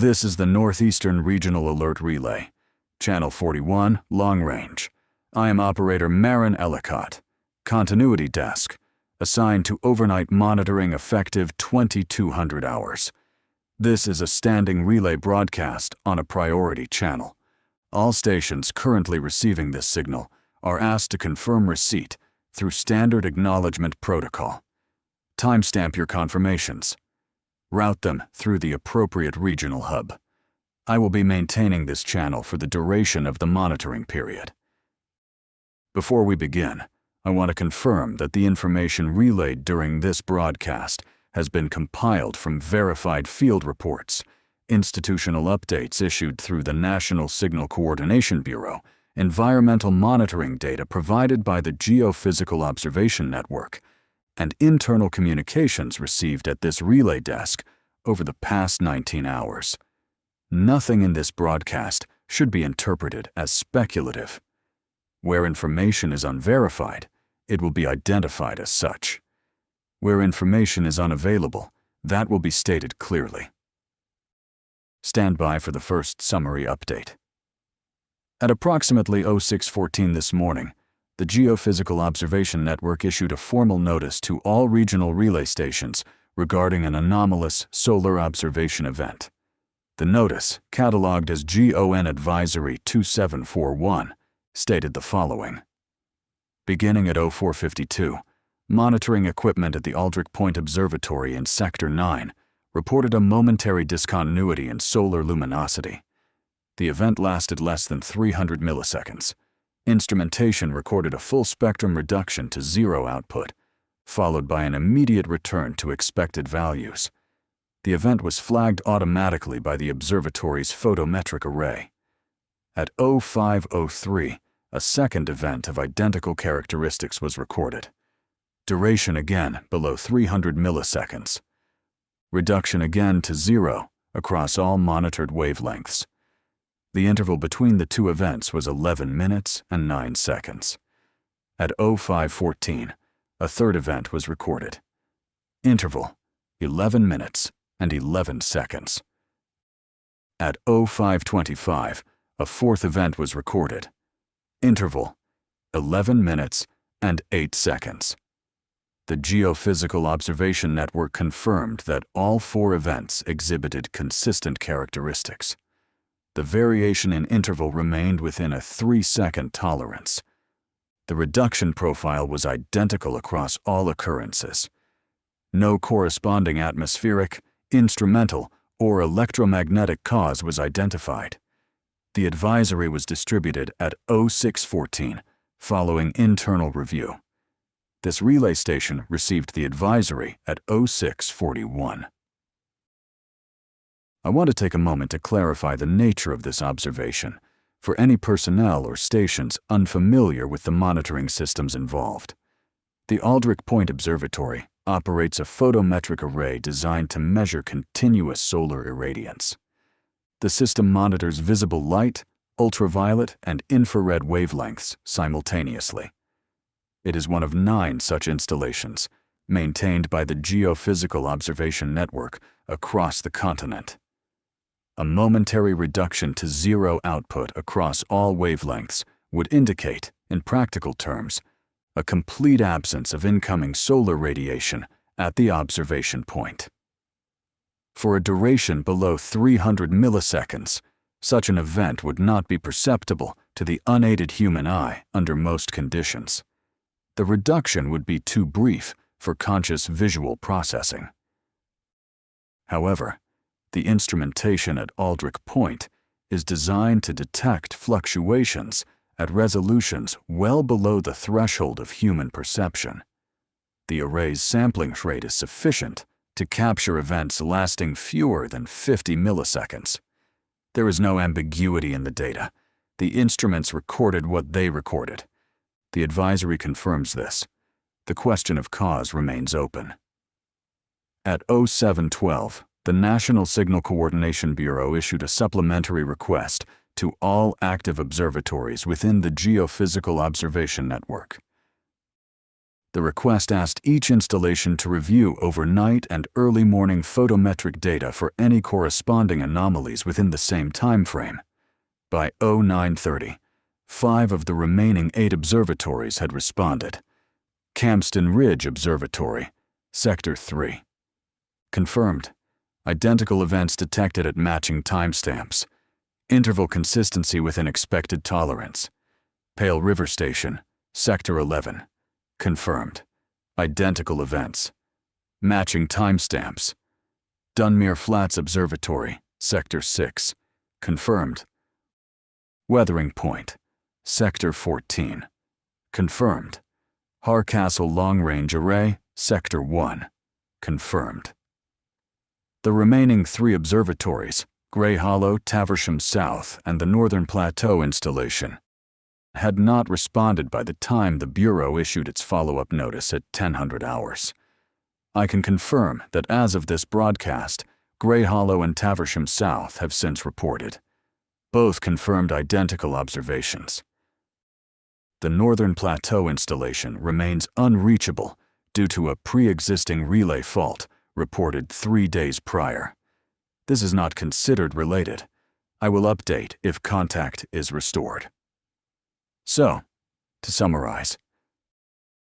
This is the Northeastern Regional Alert Relay, Channel 41, Long Range. I am Operator Marin Ellicott, Continuity Desk, assigned to overnight monitoring effective 2200 hours. This is a standing relay broadcast on a priority channel. All stations currently receiving this signal are asked to confirm receipt through Standard Acknowledgement Protocol. Timestamp your confirmations. Route them through the appropriate regional hub. I will be maintaining this channel for the duration of the monitoring period. Before we begin, I want to confirm that the information relayed during this broadcast has been compiled from verified field reports, institutional updates issued through the National Signal Coordination Bureau, environmental monitoring data provided by the Geophysical Observation Network, and internal communications received at this relay desk over the past 19 hours. Nothing in this broadcast should be interpreted as speculative. Where information is unverified, it will be identified as such. Where information is unavailable, that will be stated clearly. Stand by for the first summary update. At approximately 06:14 this morning, the Geophysical Observation Network issued a formal notice to all regional relay stations regarding an anomalous solar observation event. The notice, catalogued as GON Advisory 2741, stated the following. Beginning at 04:52, monitoring equipment at the Aldrich Point Observatory in Sector 9 reported a momentary discontinuity in solar luminosity. The event lasted less than 300 milliseconds. Instrumentation recorded a full spectrum reduction to zero output, followed by an immediate return to expected values. The event was flagged automatically by the observatory's photometric array. At 05:03, a second event of identical characteristics was recorded. Duration again below 300 milliseconds. Reduction again to zero across all monitored wavelengths. The interval between the two events was 11 minutes and 9 seconds. At 05:14, a third event was recorded. Interval, 11 minutes and 11 seconds. At 05:25, a fourth event was recorded. Interval, 11 minutes and 8 seconds. The Geophysical Observation Network confirmed that all four events exhibited consistent characteristics. The variation in interval remained within a 3-second tolerance. The reduction profile was identical across all occurrences. No corresponding atmospheric, instrumental, or electromagnetic cause was identified. The advisory was distributed at 06:14, following internal review. This relay station received the advisory at 06:41. I want to take a moment to clarify the nature of this observation for any personnel or stations unfamiliar with the monitoring systems involved. The Aldrich Point Observatory operates a photometric array designed to measure continuous solar irradiance. The system monitors visible light, ultraviolet, and infrared wavelengths simultaneously. It is one of 9 such installations maintained by the Geophysical Observation Network across the continent. A momentary reduction to zero output across all wavelengths would indicate, in practical terms, a complete absence of incoming solar radiation at the observation point. For a duration below 300 milliseconds, such an event would not be perceptible to the unaided human eye under most conditions. The reduction would be too brief for conscious visual processing. However, the instrumentation at Aldrich Point is designed to detect fluctuations at resolutions well below the threshold of human perception. The array's sampling rate is sufficient to capture events lasting fewer than 50 milliseconds. There is no ambiguity in the data. The instruments recorded what they recorded. The advisory confirms this. The question of cause remains open. At 07:12, the National Signal Coordination Bureau issued a supplementary request to all active observatories within the Geophysical Observation Network. The request asked each installation to review overnight and early morning photometric data for any corresponding anomalies within the same time frame. By 0930, 5 of the remaining 8 observatories had responded. Campston Ridge Observatory, Sector 3. Confirmed. Identical events detected at matching timestamps. Interval consistency within expected tolerance. Pale River Station, Sector 11. Confirmed. Identical events. Matching timestamps. Dunmere Flats Observatory, Sector 6. Confirmed. Weathering Point, Sector 14. Confirmed. Harcastle Long Range Array, Sector 1. Confirmed. The remaining 3 observatories, Grey Hollow, Taversham South, and the Northern Plateau installation, had not responded by the time the Bureau issued its follow-up notice at 1000 hours. I can confirm that as of this broadcast, Grey Hollow and Taversham South have since reported. Both confirmed identical observations. The Northern Plateau installation remains unreachable due to a pre-existing relay fault reported 3 days prior. This is not considered related. I will update if contact is restored. So, to summarize,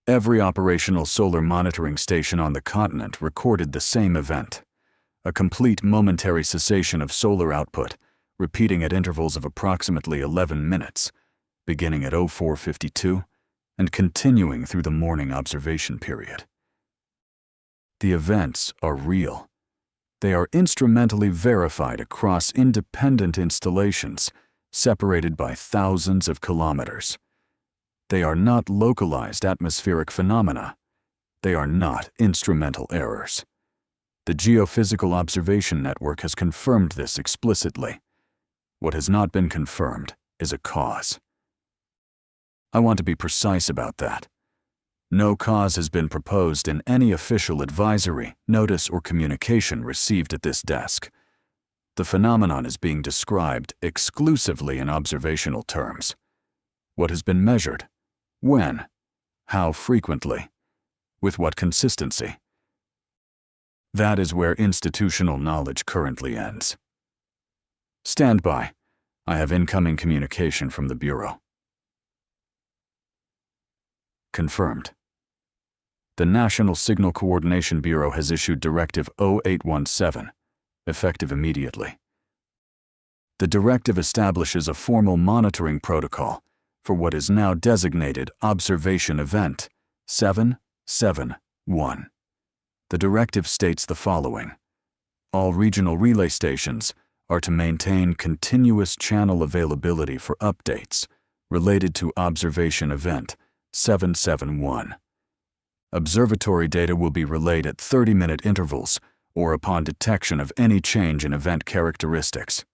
every operational solar monitoring station on the continent recorded the same event, a complete momentary cessation of solar output, repeating at intervals of approximately 11 minutes, beginning at 0452 and continuing through the morning observation period. The events are real. They are instrumentally verified across independent installations, separated by thousands of kilometers. They are not localized atmospheric phenomena. They are not instrumental errors. The Geophysical Observation Network has confirmed this explicitly. What has not been confirmed is a cause. I want to be precise about that. No cause has been proposed in any official advisory, notice, or communication received at this desk. The phenomenon is being described exclusively in observational terms. What has been measured? When? How frequently? With what consistency? That is where institutional knowledge currently ends. Stand by. I have incoming communication from the Bureau. Confirmed. The National Signal Coordination Bureau has issued Directive 0817, effective immediately. The directive establishes a formal monitoring protocol for what is now designated Observation Event 771. The directive states the following: all regional relay stations are to maintain continuous channel availability for updates related to Observation Event 771. Observatory data will be relayed at 30-minute intervals or upon detection of any change in event characteristics.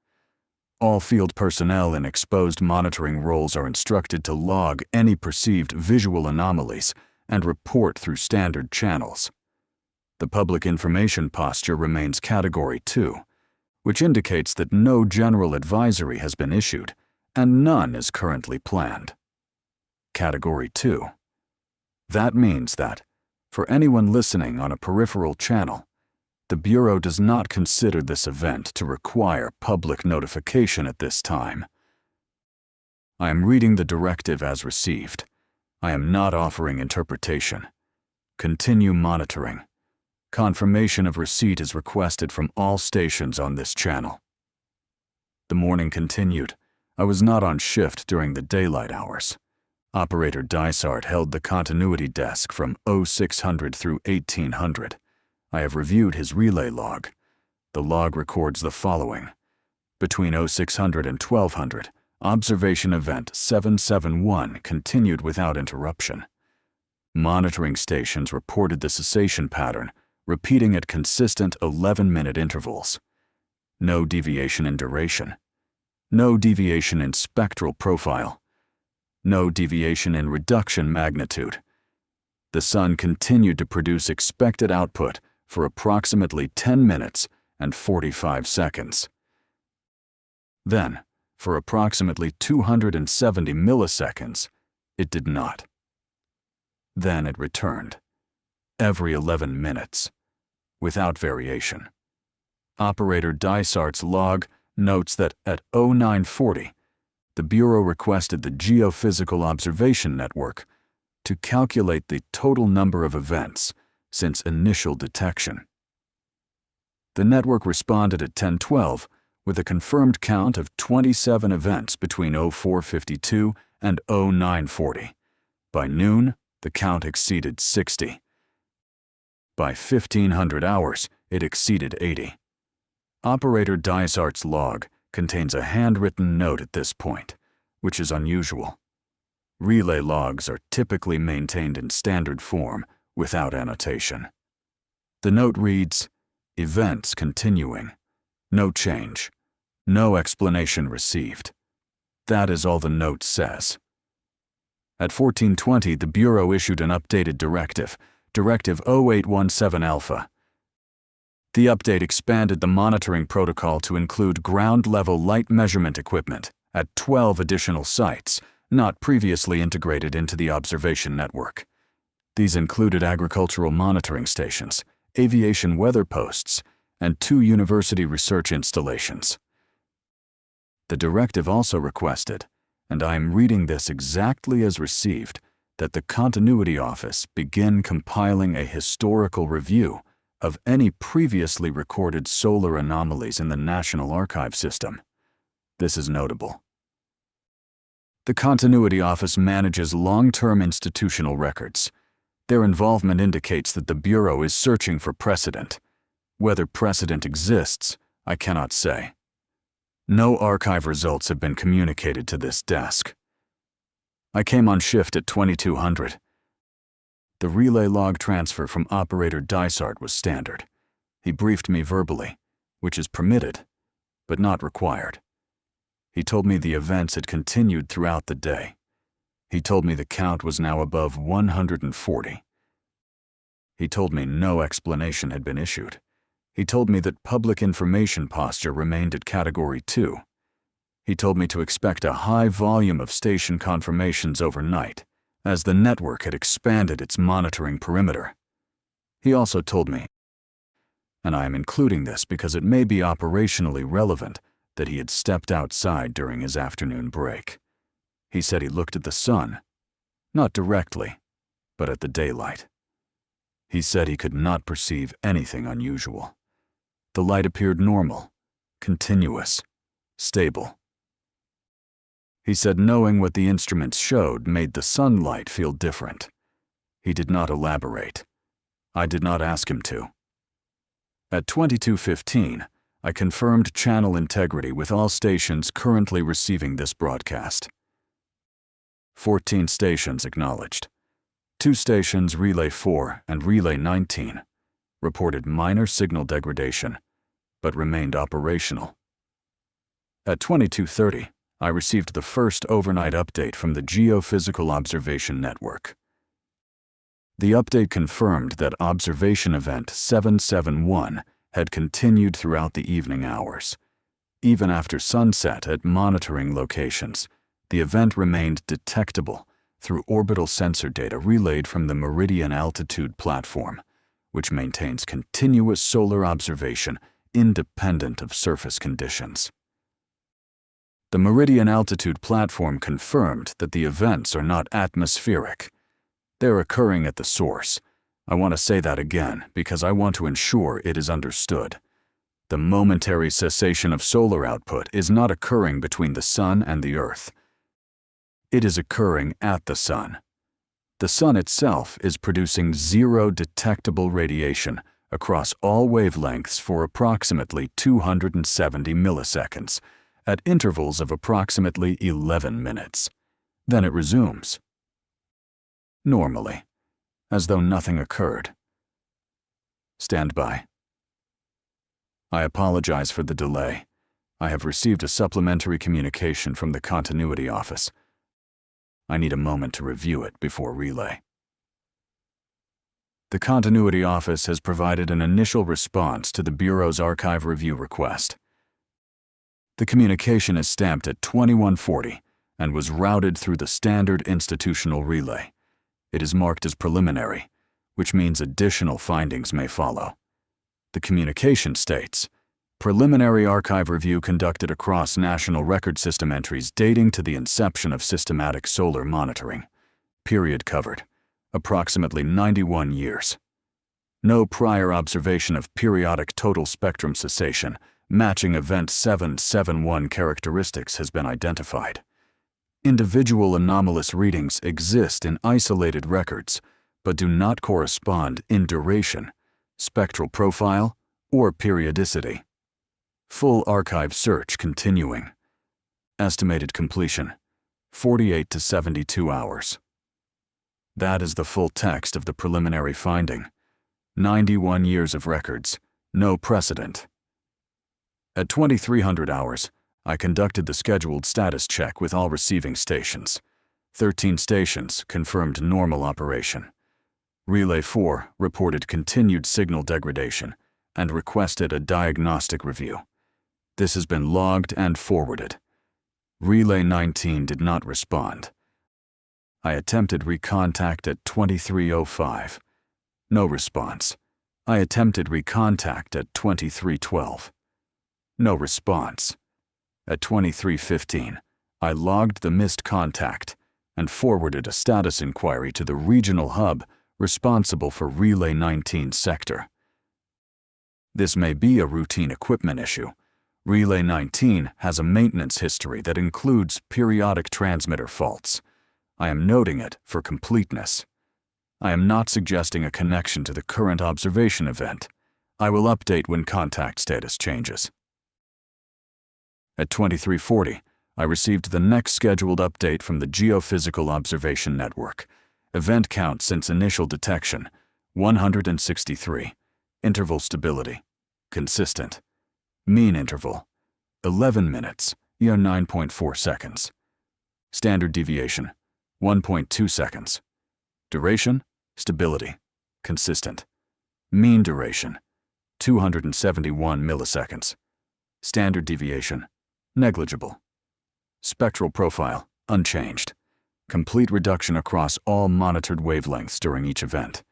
All field personnel in exposed monitoring roles are instructed to log any perceived visual anomalies and report through standard channels. The public information posture remains Category 2, which indicates that no general advisory has been issued and none is currently planned. Category 2. That means that, for anyone listening on a peripheral channel, the Bureau does not consider this event to require public notification at this time. I am reading the directive as received. I am not offering interpretation. Continue monitoring. Confirmation of receipt is requested from all stations on this channel. The morning continued. I was not on shift during the daylight hours. Operator Dysart held the continuity desk from 0600 through 1800. I have reviewed his relay log. The log records the following. Between 0600 and 1200, Observation Event 771 continued without interruption. Monitoring stations reported the cessation pattern, repeating at consistent 11-minute intervals. No deviation in duration. No deviation in spectral profile. No deviation in reduction magnitude. The sun continued to produce expected output for approximately 10 minutes and 45 seconds. Then, for approximately 270 milliseconds, it did not. Then it returned. Every 11 minutes, without variation. Operator Dysart's log notes that at 0940, the Bureau requested the Geophysical Observation Network to calculate the total number of events since initial detection. The network responded at 10:12 with a confirmed count of 27 events between 0452 and 0940. By noon, the count exceeded 60. By 1500 hours, it exceeded 80. Operator Dysart's log contains a handwritten note at this point, which is unusual. Relay logs are typically maintained in standard form without annotation. The note reads, "Events continuing. No change. No explanation received." That is all the note says. At 1420, the Bureau issued an updated directive, Directive 0817 Alpha. The update expanded the monitoring protocol to include ground-level light measurement equipment at 12 additional sites, not previously integrated into the observation network. These included agricultural monitoring stations, aviation weather posts, and 2 university research installations. The directive also requested, and I am reading this exactly as received, that the Continuity Office begin compiling a historical review of any previously recorded solar anomalies in the National Archive system. This is notable. The Continuity Office manages long-term institutional records. Their involvement indicates that the Bureau is searching for precedent. Whether precedent exists, I cannot say. No archive results have been communicated to this desk. I came on shift at 2200. The relay log transfer from Operator Dysart was standard. He briefed me verbally, which is permitted, but not required. He told me the events had continued throughout the day. He told me the count was now above 140. He told me no explanation had been issued. He told me that public information posture remained at Category 2. He told me to expect a high volume of station confirmations overnight, as the network had expanded its monitoring perimeter. He also told me, and I am including this because it may be operationally relevant, that he had stepped outside during his afternoon break. He said he looked at the sun, not directly, but at the daylight. He said he could not perceive anything unusual. The light appeared normal, continuous, stable. He said knowing what the instruments showed made the sunlight feel different. He did not elaborate. I did not ask him to. At 22:15, I confirmed channel integrity with all stations currently receiving this broadcast. 14 stations acknowledged. 2 stations, Relay 4 and Relay 19, reported minor signal degradation, but remained operational. At 22:30, I received the first overnight update from the Geophysical Observation Network. The update confirmed that observation event 771 had continued throughout the evening hours. Even after sunset at monitoring locations, the event remained detectable through orbital sensor data relayed from the Meridian Altitude platform, which maintains continuous solar observation independent of surface conditions. The Meridian Altitude platform confirmed that the events are not atmospheric. They're occurring at the source. I want to say that again because I want to ensure it is understood. The momentary cessation of solar output is not occurring between the Sun and the Earth. It is occurring at the Sun. The Sun itself is producing zero detectable radiation across all wavelengths for approximately 270 milliseconds, at intervals of approximately 11 minutes. Then it resumes. Normally, as though nothing occurred. Stand by. I apologize for the delay. I have received a supplementary communication from the Continuity Office. I need a moment to review it before relay. The Continuity Office has provided an initial response to the Bureau's archive review request. The communication is stamped at 2140 and was routed through the standard institutional relay. It is marked as preliminary, which means additional findings may follow. The communication states, preliminary archive review conducted across National Record System entries dating to the inception of systematic solar monitoring. Period covered, approximately 91 years. No prior observation of periodic total spectrum cessation matching event 771 characteristics has been identified. Individual anomalous readings exist in isolated records, but do not correspond in duration, spectral profile, or periodicity. Full archive search continuing. Estimated completion, 48 to 72 hours. That is the full text of the preliminary finding. 91 years of records, no precedent. At 2300 hours, I conducted the scheduled status check with all receiving stations. 13 stations confirmed normal operation. Relay 4 reported continued signal degradation and requested a diagnostic review. This has been logged and forwarded. Relay 19 did not respond. I attempted recontact at 2305. No response. I attempted recontact at 2312. No response. At 2315, I logged the missed contact and forwarded a status inquiry to the regional hub responsible for Relay 19 sector. This may be a routine equipment issue. Relay 19 has a maintenance history that includes periodic transmitter faults. I am noting it for completeness. I am not suggesting a connection to the current observation event. I will update when contact status changes. At 2340, I received the next scheduled update from the Geophysical Observation Network. Event count since initial detection, 163. Interval stability, consistent. Mean interval, 11 minutes, 9.4 seconds. Standard deviation, 1.2 seconds. Duration, stability, consistent. Mean duration, 271 milliseconds. Standard deviation, negligible. Spectral profile, unchanged. Complete reduction across all monitored wavelengths during each event.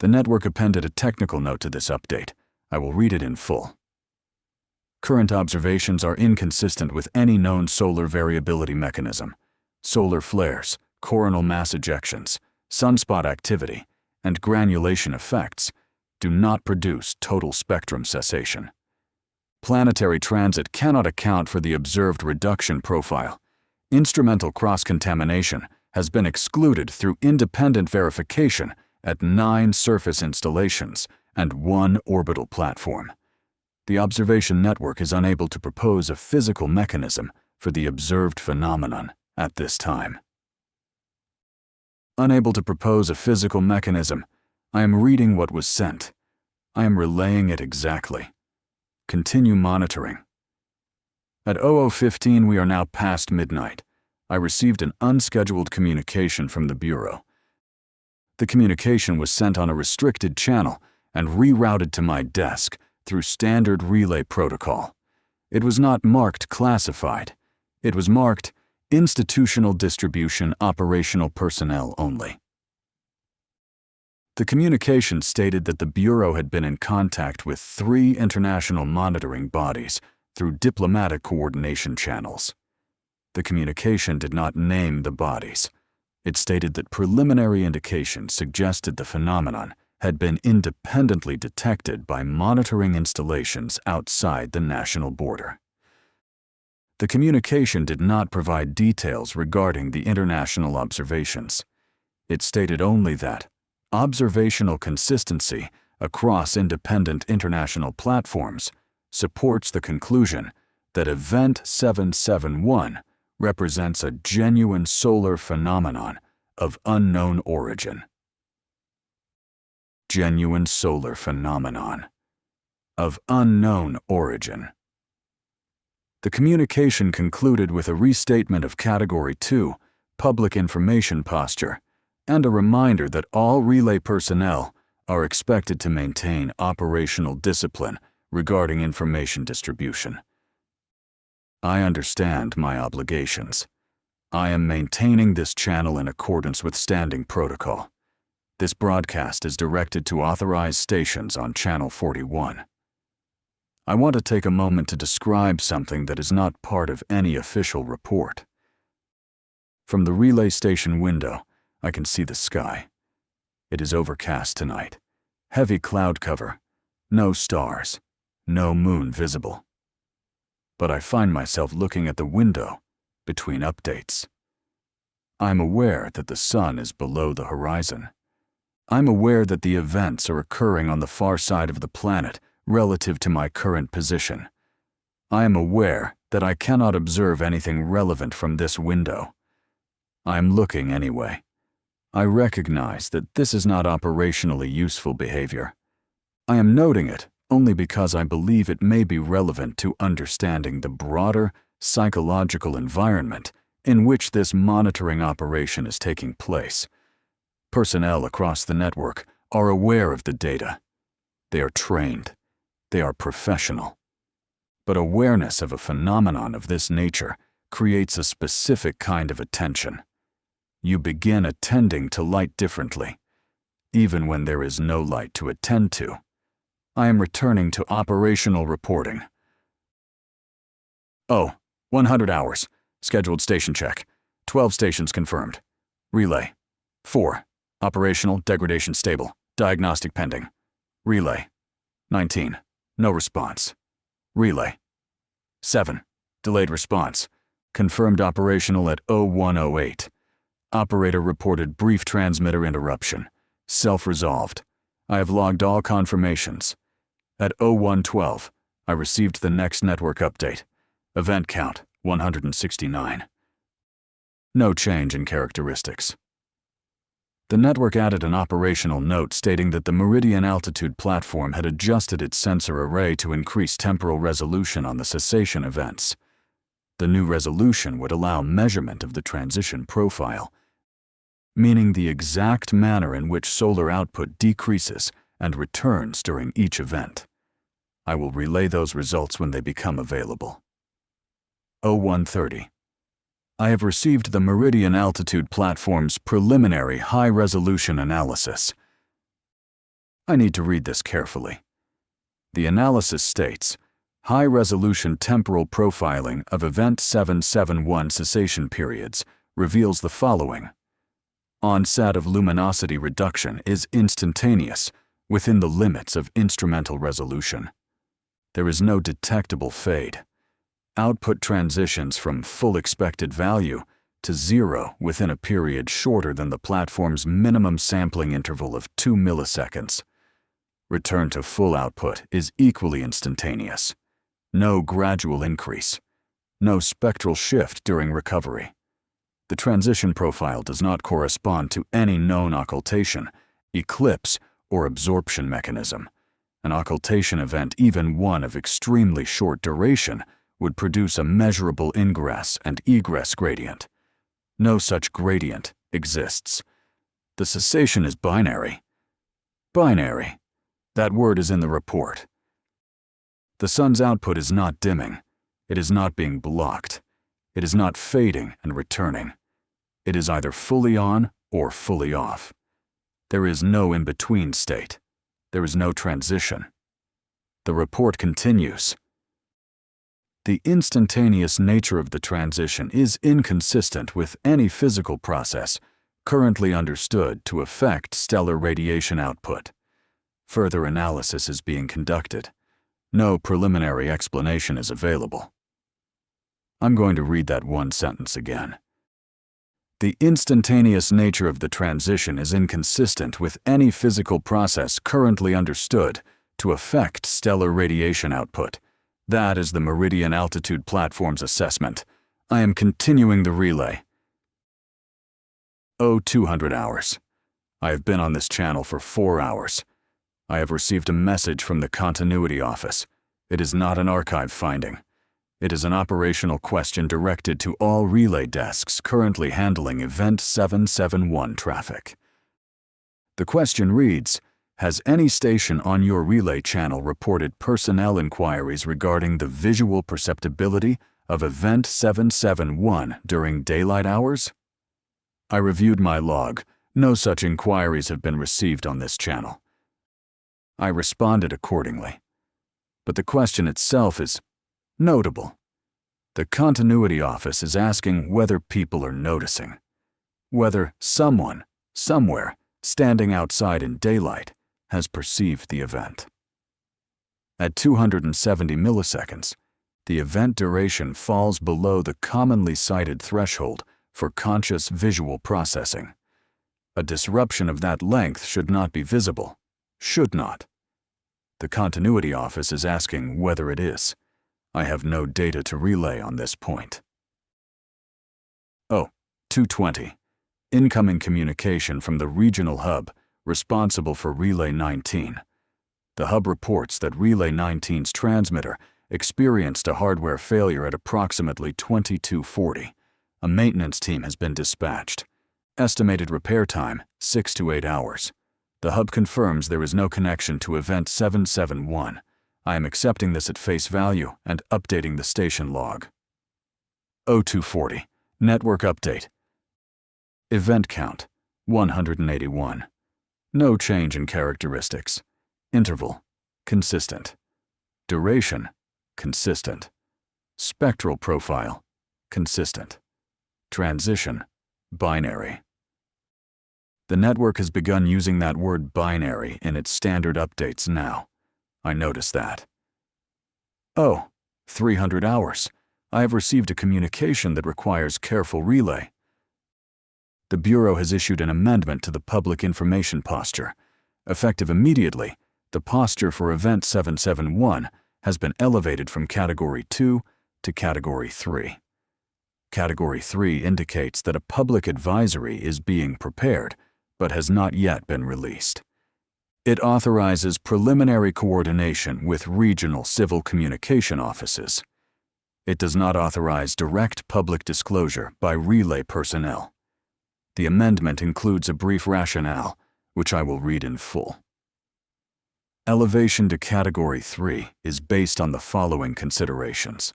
The network appended a technical note to this update. I will read it in full. Current observations are inconsistent with any known solar variability mechanism. Solar flares, coronal mass ejections, sunspot activity, and granulation effects do not produce total spectrum cessation. Planetary transit cannot account for the observed reduction profile. Instrumental cross-contamination has been excluded through independent verification at 9 surface installations and 1 orbital platform. The observation network is unable to propose a physical mechanism for the observed phenomenon at this time. Unable to propose a physical mechanism, I am reading what was sent. I am relaying it exactly. Continue monitoring. At 00:15, we are now past midnight. I received an unscheduled communication from the Bureau. The communication was sent on a restricted channel and rerouted to my desk through standard relay protocol. It was not marked classified. It was marked institutional distribution operational personnel only. The communication stated that the Bureau had been in contact with 3 international monitoring bodies through diplomatic coordination channels. The communication did not name the bodies. It stated that preliminary indications suggested the phenomenon had been independently detected by monitoring installations outside the national border. The communication did not provide details regarding the international observations. It stated only that observational consistency across independent international platforms supports the conclusion that Event 771 represents a genuine solar phenomenon of unknown origin. Genuine solar phenomenon of unknown origin. The communication concluded with a restatement of Category 2, public information posture, and a reminder that all relay personnel are expected to maintain operational discipline regarding information distribution. I understand my obligations. I am maintaining this channel in accordance with standing protocol. This broadcast is directed to authorized stations on Channel 41. I want to take a moment to describe something that is not part of any official report. From the relay station window, I can see the sky. It is overcast tonight. Heavy cloud cover. No stars. No moon visible. But I find myself looking at the window between updates. I'm aware that the sun is below the horizon. I'm aware that the events are occurring on the far side of the planet relative to my current position. I am aware that I cannot observe anything relevant from this window. I am looking anyway. I recognize that this is not operationally useful behavior. I am noting it only because I believe it may be relevant to understanding the broader psychological environment in which this monitoring operation is taking place. Personnel across the network are aware of the data. They are trained. They are professional. But awareness of a phenomenon of this nature creates a specific kind of attention. You begin attending to light differently, even when there is no light to attend to. I am returning to operational reporting. 100 hours. Scheduled station check. 12 stations confirmed. Relay. 4. Operational degradation stable. Diagnostic pending. Relay. 19. No response. Relay. 7. Delayed response. Confirmed operational at 0108. Operator reported brief transmitter interruption. Self-resolved. I have logged all confirmations. At 0112, I received the next network update. Event count, 169. No change in characteristics. The network added an operational note stating that the Meridian Altitude platform had adjusted its sensor array to increase temporal resolution on the cessation events. The new resolution would allow measurement of the transition profile, meaning the exact manner in which solar output decreases and returns during each event. I will relay those results when they become available. 0130. I have received the Meridian Altitude platform's preliminary high-resolution analysis. I need to read this carefully. The analysis states, high-resolution temporal profiling of Event 771 cessation periods reveals the following. Onset of luminosity reduction is instantaneous within the limits of instrumental resolution. There is no detectable fade. Output transitions from full expected value to 0 within a period shorter than the platform's minimum sampling interval of 2 milliseconds. Return to full output is equally instantaneous. No gradual increase. No spectral shift during recovery. The transition profile does not correspond to any known occultation, eclipse, or absorption mechanism. An occultation event, even one of extremely short duration, would produce a measurable ingress and egress gradient. No such gradient exists. The cessation is binary. Binary. That word is in the report. The sun's output is not dimming. It is not being blocked. It is not fading and returning. It is either fully on or fully off. There is no in-between state. There is no transition. The report continues. The instantaneous nature of the transition is inconsistent with any physical process currently understood to affect stellar radiation output. Further analysis is being conducted. No preliminary explanation is available. I'm going to read that one sentence again. The instantaneous nature of the transition is inconsistent with any physical process currently understood to affect stellar radiation output. That is the Meridian Altitude platform's assessment. I am continuing the relay. 200 hours. I have been on this channel for 4 hours. I have received a message from the continuity office. It is not an archive finding. It is an operational question directed to all relay desks currently handling Event 771 traffic. The question reads, has any station on your relay channel reported personnel inquiries regarding the visual perceptibility of Event 771 during daylight hours? I reviewed my log. No such inquiries have been received on this channel. I responded accordingly. But the question itself is notable. The Continuity Office is asking whether people are noticing, whether someone, somewhere, standing outside in daylight, has perceived the event. At 270 milliseconds, the event duration falls below the commonly cited threshold for conscious visual processing. A disruption of that length should not be visible. Should not. The Continuity Office is asking whether it is. I have no data to relay on this point. 2:20. Incoming communication from the regional hub responsible for Relay 19. The hub reports that Relay 19's transmitter experienced a hardware failure at approximately 22:40. A maintenance team has been dispatched. Estimated repair time, 6 to 8 hours. The hub confirms there is no connection to Event 771. I am accepting this at face value and updating the station log. 0240. Network update. Event count, 181. No change in characteristics. Interval, consistent. Duration, consistent. Spectral profile, consistent. Transition, binary. The network has begun using that word binary in its standard updates now. I noticed that. 300 hours. I have received a communication that requires careful relay. The Bureau has issued an amendment to the public information posture. Effective immediately, the posture for Event 771 has been elevated from Category 2 to Category 3. Category 3 indicates that a public advisory is being prepared, but has not yet been released. It authorizes preliminary coordination with regional civil communication offices. It does not authorize direct public disclosure by relay personnel. The amendment includes a brief rationale, which I will read in full. Elevation to Category 3 is based on the following considerations.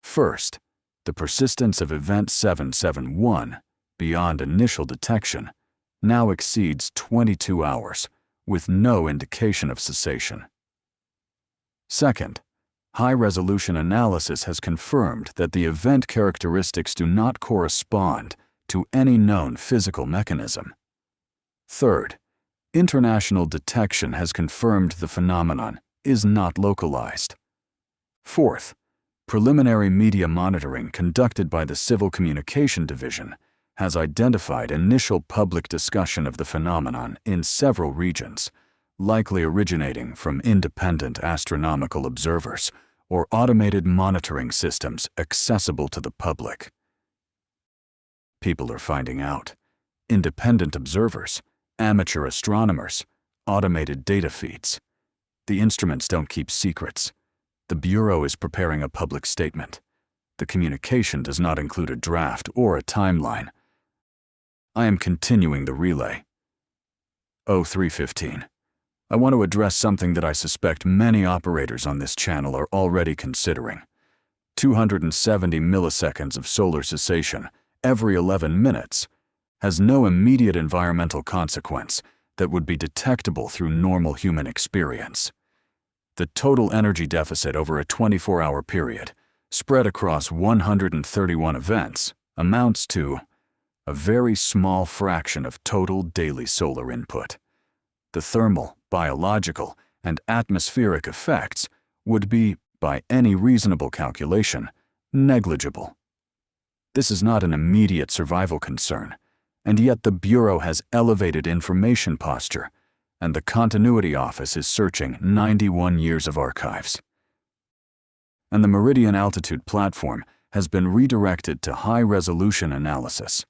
First, the persistence of Event 771 beyond initial detection now exceeds 22 hours, with no indication of cessation. Second, high-resolution analysis has confirmed that the event characteristics do not correspond to any known physical mechanism. Third, international detection has confirmed the phenomenon is not localized. Fourth, preliminary media monitoring conducted by the Civil Communication Division has identified initial public discussion of the phenomenon in several regions, likely originating from independent astronomical observers or automated monitoring systems accessible to the public. People are finding out. Independent observers, amateur astronomers, automated data feeds. The instruments don't keep secrets. The Bureau is preparing a public statement. The communication does not include a draft or a timeline. I am continuing the relay. 0315. I want to address something that I suspect many operators on this channel are already considering. 270 milliseconds of solar cessation every 11 minutes has no immediate environmental consequence that would be detectable through normal human experience. The total energy deficit over a 24-hour period, spread across 131 events, amounts to a very small fraction of total daily solar input. The thermal, biological, and atmospheric effects would be, by any reasonable calculation, negligible. This is not an immediate survival concern, and yet the Bureau has elevated information posture, and the Continuity Office is searching 91 years of archives. And the Meridian Altitude platform has been redirected to high-resolution analysis,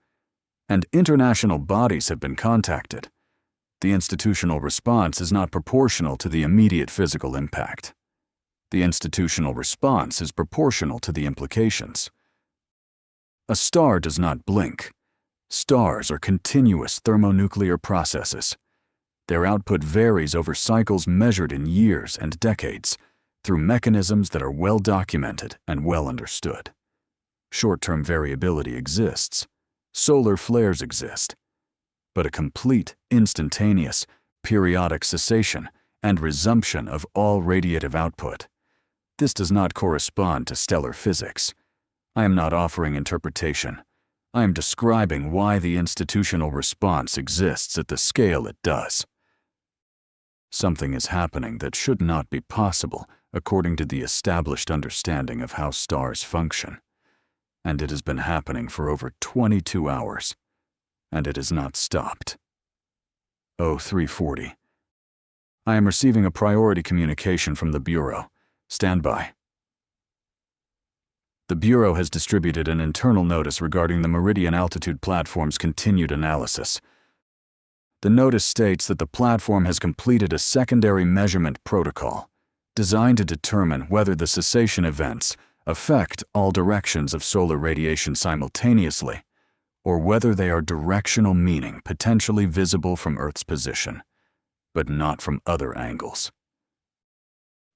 and international bodies have been contacted. The institutional response is not proportional to the immediate physical impact. The institutional response is proportional to the implications. A star does not blink. Stars are continuous thermonuclear processes. Their output varies over cycles measured in years and decades, through mechanisms that are well documented and well understood. Short-term variability exists. Solar flares exist. But a complete, instantaneous, periodic cessation and resumption of all radiative output. This does not correspond to stellar physics. I am not offering interpretation. I am describing why the institutional response exists at the scale it does. Something is happening that should not be possible according to the established understanding of how stars function. And it has been happening for over 22 hours, and it has not stopped. 0340. I am receiving a priority communication from the Bureau. Stand by. The Bureau has distributed an internal notice regarding the Meridian Altitude Platform's continued analysis. The notice states that the platform has completed a secondary measurement protocol designed to determine whether the cessation events affect all directions of solar radiation simultaneously, or whether they are directional, meaning potentially visible from Earth's position, but not from other angles.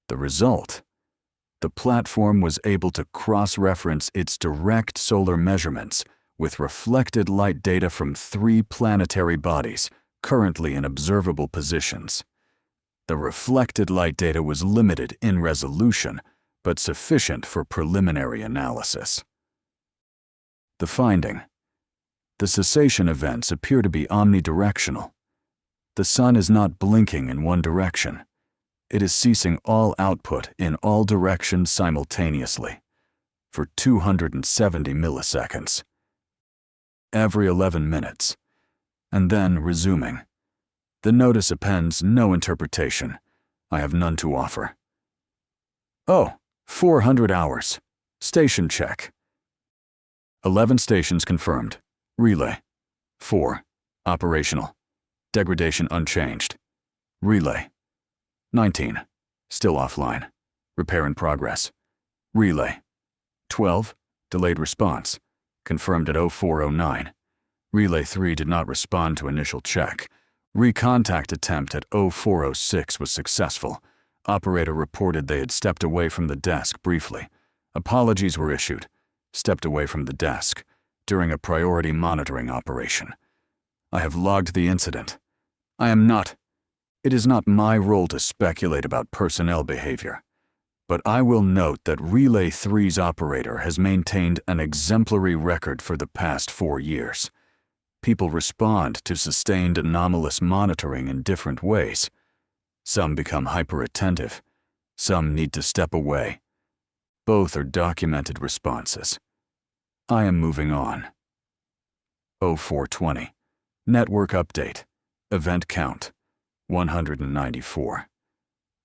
The result: the platform was able to cross-reference its direct solar measurements with reflected light data from 3 planetary bodies currently in observable positions. The reflected light data was limited in resolution, but sufficient for preliminary analysis. The finding: the cessation events appear to be omnidirectional. The sun is not blinking in one direction. It is ceasing all output in all directions simultaneously for 270 milliseconds, every 11 minutes, and then resuming. The notice appends no interpretation. I have none to offer. 400 hours. Station check. 11 stations confirmed. Relay. 4. Operational. Degradation unchanged. Relay. 19. Still offline. Repair in progress. Relay. 12. Delayed response. Confirmed at 0409. Relay 3 did not respond to initial check. Recontact attempt at 0406 was successful. Operator reported they had stepped away from the desk briefly. Apologies were issued. Stepped away from the desk during a priority monitoring operation. I have logged the incident. It is not my role to speculate about personnel behavior, but I will note that Relay 3's operator has maintained an exemplary record for the past 4 years. People respond to sustained anomalous monitoring in different ways. Some become hyperattentive. Some need to step away. Both are documented responses. I am moving on. 0420. Network update. Event count. 194.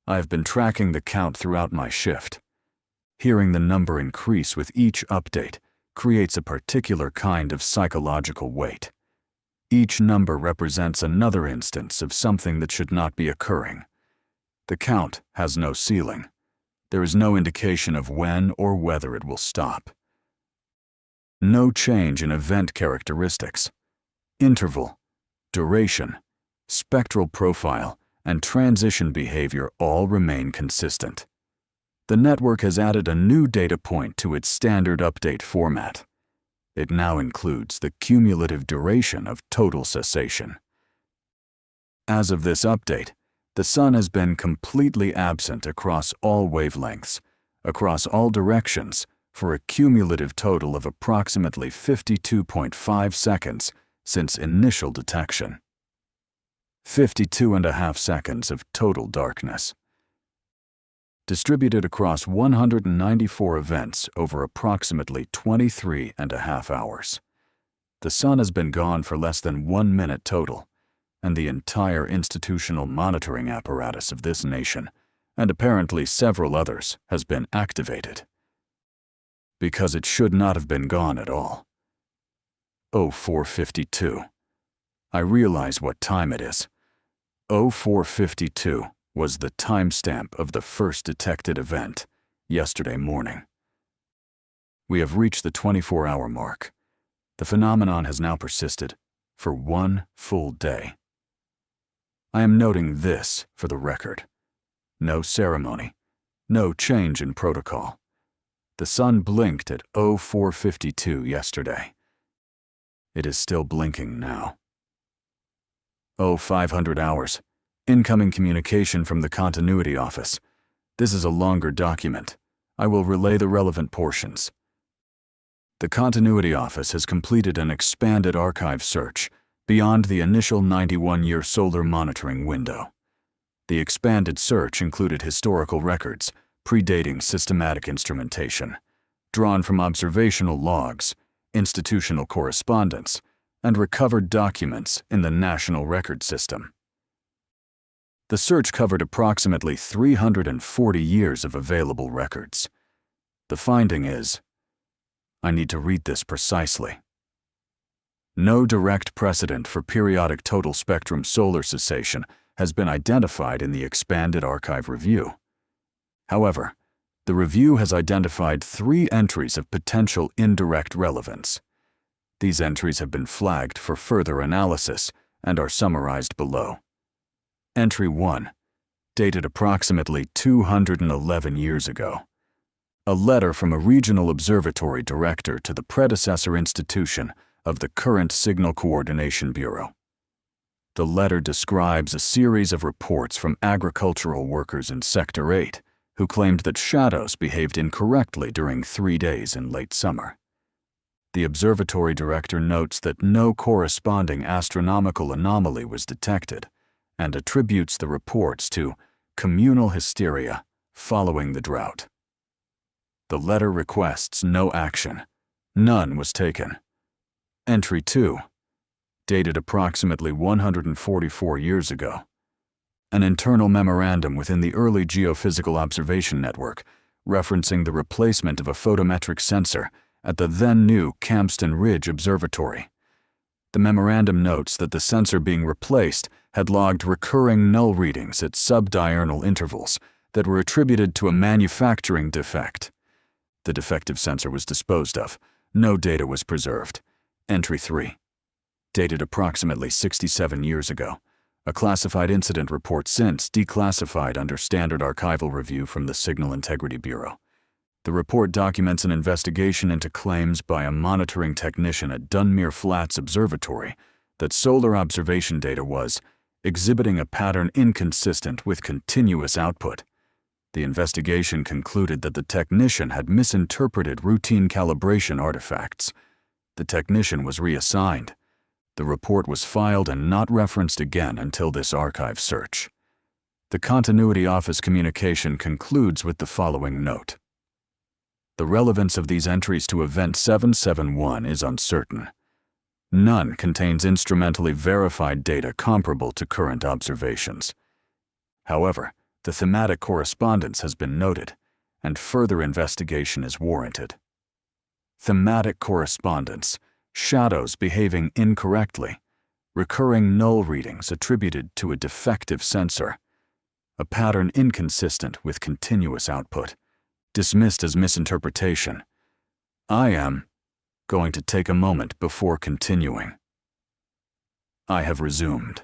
I have been tracking the count throughout my shift. Hearing the number increase with each update creates a particular kind of psychological weight. Each number represents another instance of something that should not be occurring. The count has no ceiling. There is no indication of when or whether it will stop. No change in event characteristics. Interval, duration, spectral profile, and transition behavior all remain consistent. The network has added a new data point to its standard update format. It now includes the cumulative duration of total cessation. As of this update, the sun has been completely absent across all wavelengths, across all directions, for a cumulative total of approximately 52.5 seconds since initial detection. 52.5 seconds of total darkness. Distributed across 194 events over approximately 23.5 hours. The sun has been gone for less than 1 minute total, and the entire institutional monitoring apparatus of this nation, and apparently several others, has been activated. Because it should not have been gone at all. 0452. I realize what time it is. 0452 was the timestamp of the first detected event, yesterday morning. We have reached the 24-hour mark. The phenomenon has now persisted for 1 full day. I am noting this for the record. No ceremony, No change in protocol. The sun blinked at 04:52 yesterday. It is still blinking now. 0500 hours. Incoming communication from the Continuity Office. This is a longer document. I will relay the relevant portions. The Continuity Office has completed an expanded archive search beyond the initial 91-year solar monitoring window. The expanded search included historical records predating systematic instrumentation, drawn from observational logs, institutional correspondence, and recovered documents in the National Record System. The search covered approximately 340 years of available records. The finding is, I need to read this precisely. No direct precedent for periodic total spectrum solar cessation has been identified in the expanded archive review. However, the review has identified 3 entries of potential indirect relevance. These entries have been flagged for further analysis and are summarized below. Entry 1, dated approximately 211 years ago. A letter from a regional observatory director to the predecessor institution of the current Signal Coordination Bureau. The letter describes a series of reports from agricultural workers in Sector 8 who claimed that shadows behaved incorrectly during 3 days in late summer. The observatory director notes that no corresponding astronomical anomaly was detected and attributes the reports to communal hysteria following the drought. The letter requests no action. None was taken. Entry 2, dated approximately 144 years ago. An internal memorandum within the early geophysical observation network referencing the replacement of a photometric sensor at the then-new Campston Ridge Observatory. The memorandum notes that the sensor being replaced had logged recurring null readings at subdiurnal intervals that were attributed to a manufacturing defect. The defective sensor was disposed of. No data was preserved. Entry 3, dated approximately 67 years ago. A classified incident report since declassified under standard archival review from the Signal Integrity Bureau. The report documents an investigation into claims by a monitoring technician at Dunmere Flats Observatory that solar observation data was exhibiting a pattern inconsistent with continuous output. The investigation concluded that the technician had misinterpreted routine calibration artifacts. The technician was reassigned. The report was filed and not referenced again until this archive search. The Continuity Office communication concludes with the following note. The relevance of these entries to Event 771 is uncertain. None contains instrumentally verified data comparable to current observations. However, the thematic correspondence has been noted, and further investigation is warranted. Thematic correspondence, shadows behaving incorrectly, recurring null readings attributed to a defective sensor, a pattern inconsistent with continuous output, dismissed as misinterpretation. I am going to take a moment before continuing. I have resumed.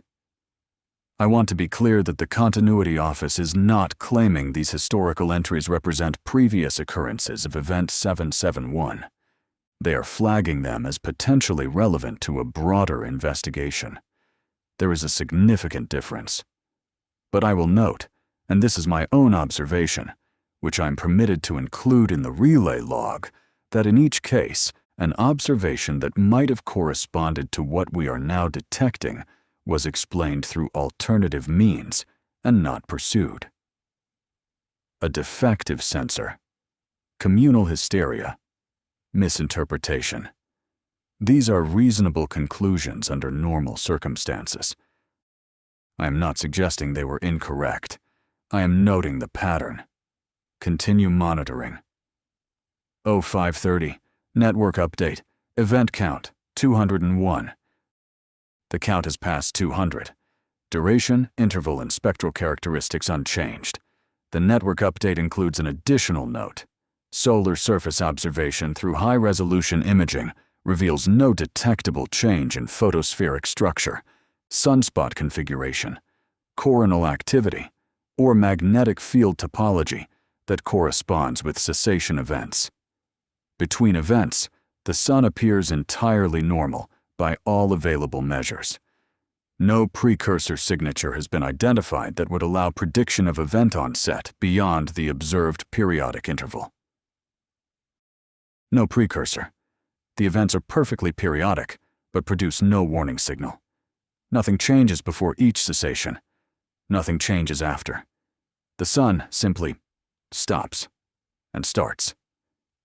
I want to be clear that the Continuity Office is not claiming these historical entries represent previous occurrences of Event 771. They are flagging them as potentially relevant to a broader investigation. There is a significant difference. But I will note, and this is my own observation, which I'm permitted to include in the relay log, that in each case, an observation that might have corresponded to what we are now detecting was explained through alternative means and not pursued. A defective sensor, communal hysteria, misinterpretation. These are reasonable conclusions under normal circumstances. I am not suggesting they were incorrect. I am noting the pattern. Continue monitoring. 0530, network update, event count, 201. The count has passed 200. Duration, interval, and spectral characteristics unchanged. The network update includes an additional note. Solar surface observation through high-resolution imaging reveals no detectable change in photospheric structure, sunspot configuration, coronal activity, or magnetic field topology that corresponds with cessation events. Between events, the sun appears entirely normal by all available measures. No precursor signature has been identified that would allow prediction of event onset beyond the observed periodic interval. No precursor. The events are perfectly periodic, but produce no warning signal. Nothing changes before each cessation. Nothing changes after. The sun simply stops and starts,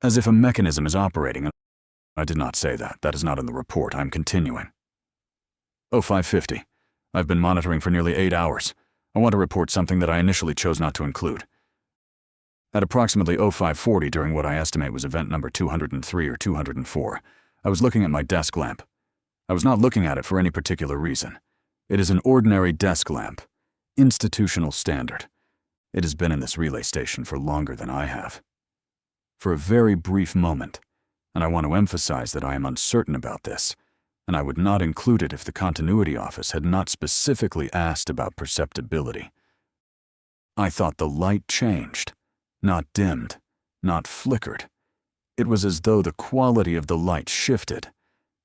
as if a mechanism is operating. I did not say that. That is not in the report. I'm continuing. 0550. I've been monitoring for nearly 8 hours. I want to report something that I initially chose not to include. At approximately 0540, during what I estimate was event number 203 or 204, I was looking at my desk lamp. I was not looking at it for any particular reason. It is an ordinary desk lamp, institutional standard. It has been in this relay station for longer than I have. For a very brief moment, and I want to emphasize that I am uncertain about this, and I would not include it if the continuity office had not specifically asked about perceptibility. I thought the light changed, not dimmed, not flickered. It was as though the quality of the light shifted,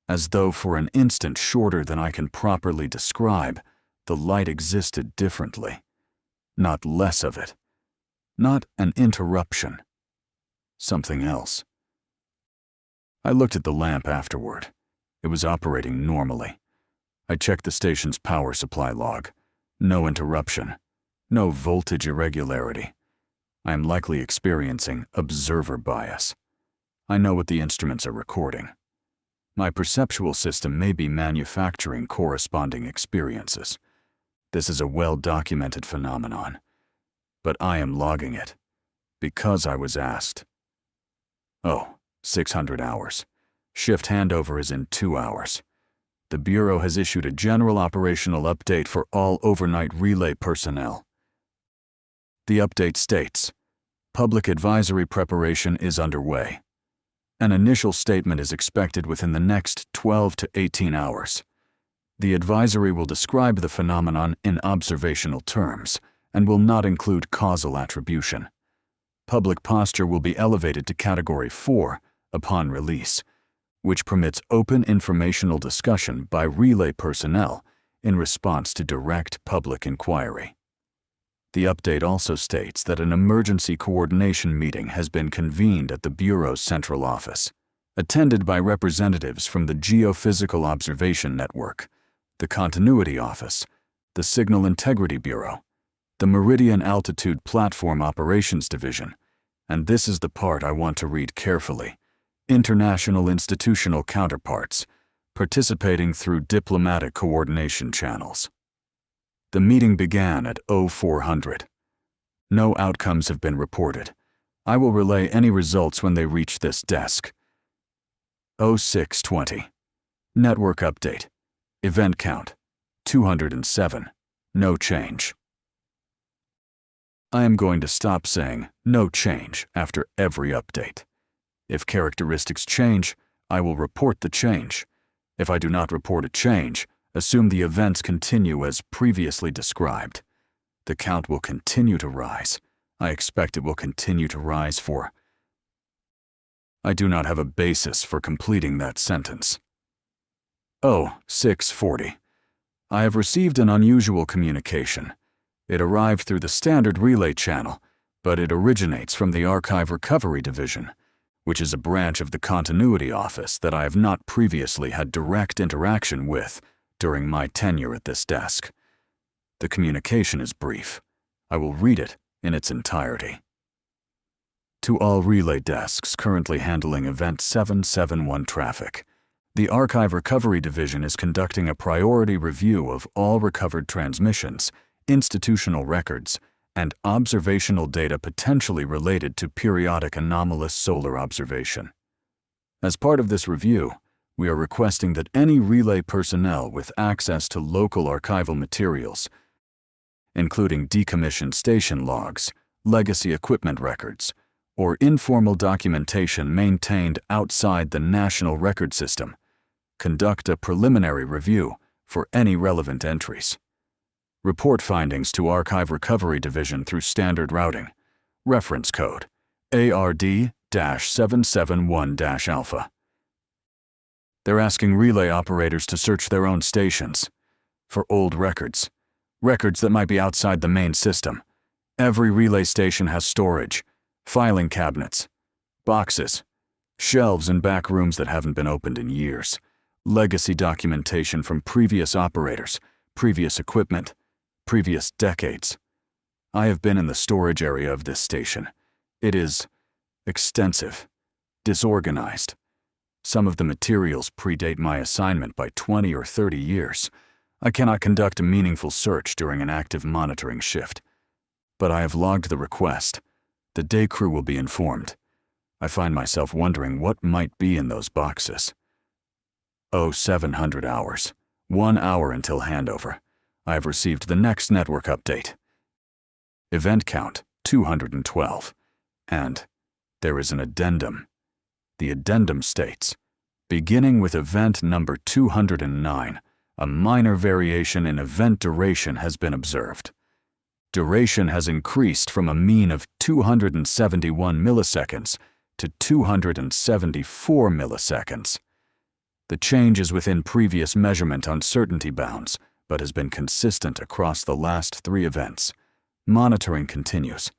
as though for an instant shorter than I can properly describe, the light existed differently. Not less of it. Not an interruption. Something else. I looked at the lamp afterward. It was operating normally. I checked the station's power supply log. No interruption. No voltage irregularity. I am likely experiencing observer bias. I know what the instruments are recording. My perceptual system may be manufacturing corresponding experiences. This is a well-documented phenomenon. But I am logging it because I was asked. 600 hours. Shift handover is in 2 hours. The Bureau has issued a general operational update for all overnight relay personnel. The update states, public advisory preparation is underway. An initial statement is expected within the next 12 to 18 hours. The advisory will describe the phenomenon in observational terms and will not include causal attribution. Public posture will be elevated to Category 4 upon release, which permits open informational discussion by relay personnel in response to direct public inquiry. The update also states that an emergency coordination meeting has been convened at the Bureau's central office, attended by representatives from the Geophysical Observation Network, the Continuity Office, the Signal Integrity Bureau, the Meridian Altitude Platform Operations Division, and this is the part I want to read carefully, international institutional counterparts, participating through diplomatic coordination channels. The meeting began at 0400. No outcomes have been reported. I will relay any results when they reach this desk. 0620. Network update. Event count, 207. No change. I am going to stop saying no change after every update. If characteristics change, I will report the change. If I do not report a change, assume the events continue as previously described. The count will continue to rise. I expect it will continue to rise for... I do not have a basis for completing that sentence. 0640. I have received an unusual communication. It arrived through the standard relay channel, but it originates from the Archive Recovery Division, which is a branch of the Continuity Office that I have not previously had direct interaction with during my tenure at this desk. The communication is brief. I will read it in its entirety. To all relay desks currently handling Event 771 traffic, the Archive Recovery Division is conducting a priority review of all recovered transmissions, institutional records, and observational data potentially related to periodic anomalous solar observation. As part of this review, we are requesting that any relay personnel with access to local archival materials, including decommissioned station logs, legacy equipment records, or informal documentation maintained outside the National Record System, conduct a preliminary review for any relevant entries. Report findings to Archive Recovery Division through standard routing, Reference code ARD-771-alpha. They're asking relay operators to search their own stations for old records that might be outside the main system. Every relay station has storage, filing cabinets, boxes, shelves in back rooms that haven't been opened in years, legacy documentation from previous operators, previous equipment, previous decades. I have been in the storage area of this station. It is extensive, disorganized. Some of the materials predate my assignment by 20 or 30 years. I cannot conduct a meaningful search during an active monitoring shift. But I have logged the request. The day crew will be informed. I find myself wondering what might be in those boxes. 0700 hours. 1 hour until handover. I have received the next network update. Event count 212. And there is an addendum. The addendum states, beginning with event number 209, a minor variation in event duration has been observed. Duration has increased from a mean of 271 milliseconds to 274 milliseconds. The change is within previous measurement uncertainty bounds, but has been consistent across the last 3 events. Monitoring continues.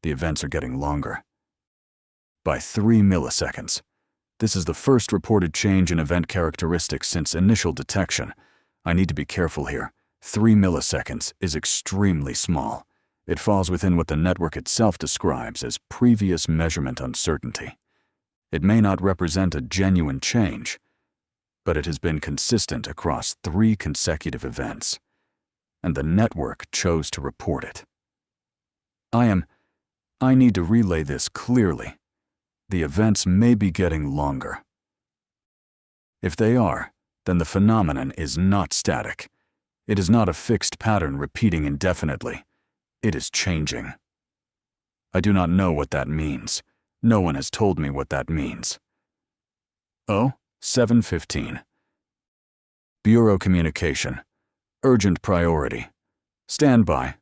The events are getting longer. By 3 milliseconds. This is the first reported change in event characteristics since initial detection. I need to be careful here. 3 milliseconds is extremely small. It falls within what the network itself describes as previous measurement uncertainty. It may not represent a genuine change, but it has been consistent across 3 consecutive events, and the network chose to report it. I need to relay this clearly. The events may be getting longer. If they are, then the phenomenon is not static. It is not a fixed pattern repeating indefinitely. It is changing. I do not know what that means. No one has told me what that means. 7:15. Bureau communication. Urgent priority. Stand by.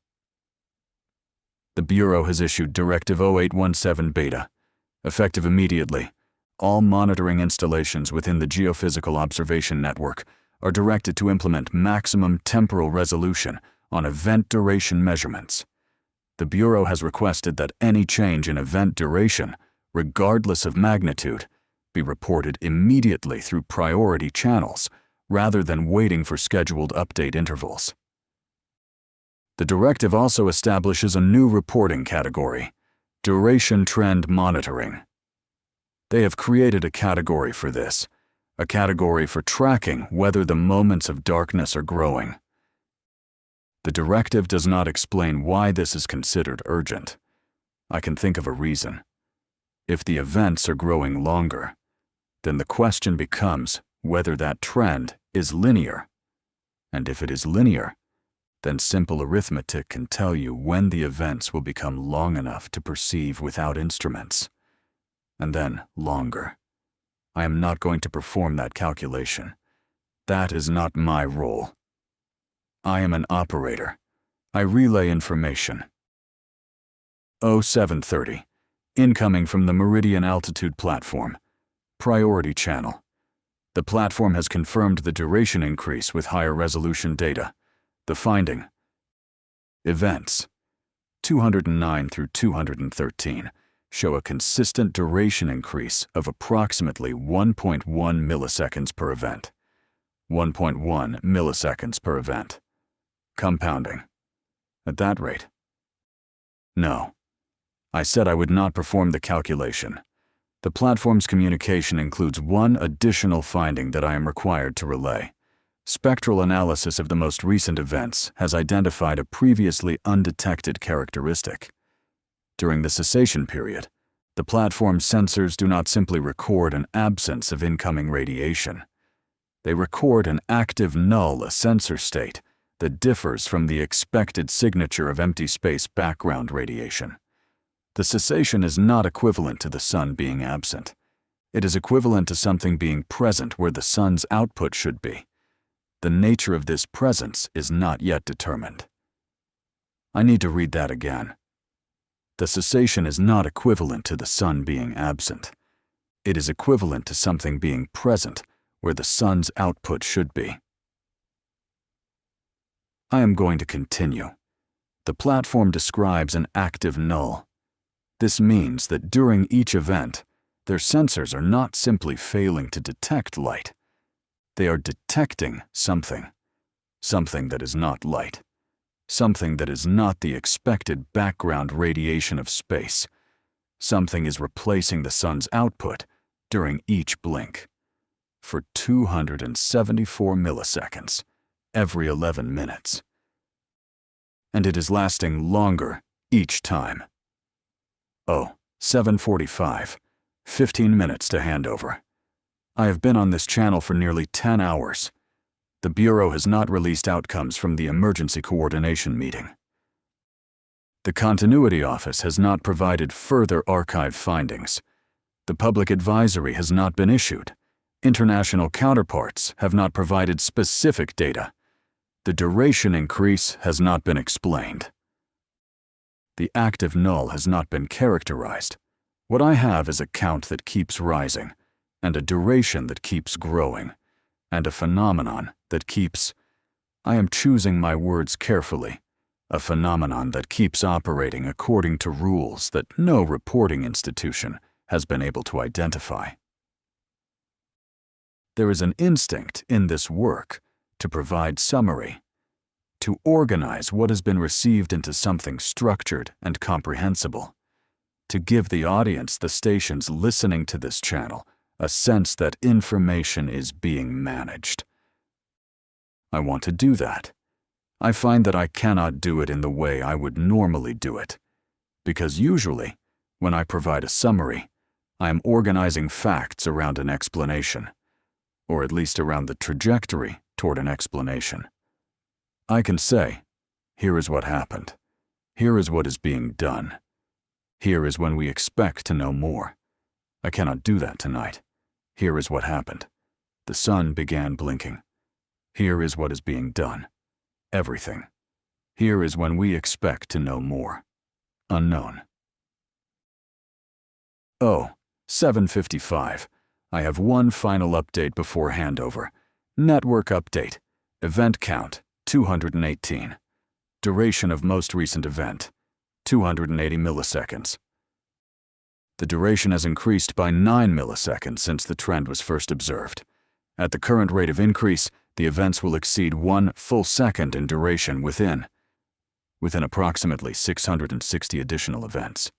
The Bureau has issued Directive 0817 Beta. Effective immediately, all monitoring installations within the Geophysical Observation Network are directed to implement maximum temporal resolution on event duration measurements. The Bureau has requested that any change in event duration, regardless of magnitude, be reported immediately through priority channels rather than waiting for scheduled update intervals. The directive also establishes a new reporting category, Duration Trend Monitoring. They have created a category for this, a category for tracking whether the moments of darkness are growing. The directive does not explain why this is considered urgent. I can think of a reason. If the events are growing longer, then the question becomes whether that trend is linear. And if it is linear, then simple arithmetic can tell you when the events will become long enough to perceive without instruments. And then longer. I am not going to perform that calculation. That is not my role. I am an operator. I relay information. 0730. Incoming from the Meridian Altitude Platform. Priority channel. The platform has confirmed the duration increase with higher resolution data. The finding. Events 209 through 213 show a consistent duration increase of approximately 1.1 milliseconds per event. 1.1 milliseconds per event. Compounding. At that rate. No. I said I would not perform the calculation. The platform's communication includes one additional finding that I am required to relay. Spectral analysis of the most recent events has identified a previously undetected characteristic. During the cessation period, the platform's sensors do not simply record an absence of incoming radiation. They record an active null sensor state that differs from the expected signature of empty space background radiation. The cessation is not equivalent to the sun being absent. It is equivalent to something being present where the sun's output should be. The nature of this presence is not yet determined. I need to read that again. The cessation is not equivalent to the sun being absent. It is equivalent to something being present where the sun's output should be. I am going to continue. The platform describes an active null. This means that during each event, their sensors are not simply failing to detect light. They are detecting something that is not light, something that is not the expected background radiation of space. Something is replacing the sun's output during each blink for 274 milliseconds every 11 minutes. And it is lasting longer each time. 7:45, 15 minutes to handover. I have been on this channel for nearly 10 hours. The Bureau has not released outcomes from the emergency coordination meeting. The Continuity Office has not provided further archive findings. The public advisory has not been issued. International counterparts have not provided specific data. The duration increase has not been explained. The active null has not been characterized. What I have is a count that keeps rising, and a duration that keeps growing, and a phenomenon that keeps, I am choosing my words carefully, a phenomenon that keeps operating according to rules that no reporting institution has been able to identify. There is an instinct in this work to provide summary, to organize what has been received into something structured and comprehensible, to give the audience, the stations listening to this channel, a sense that information is being managed. I want to do that. I find that I cannot do it in the way I would normally do it, because usually, when I provide a summary, I am organizing facts around an explanation, or at least around the trajectory toward an explanation. I can say, here is what happened. Here is what is being done. Here is when we expect to know more. I cannot do that tonight. Here is what happened. The sun began blinking. Here is what is being done. Everything. Here is when we expect to know more. Unknown. 7:55. I have one final update before handover. Network update. Event count, 218. Duration of most recent event, 280 milliseconds. The duration has increased by 9 milliseconds since the trend was first observed. At the current rate of increase, the events will exceed 1 full second in duration within approximately 660 additional events.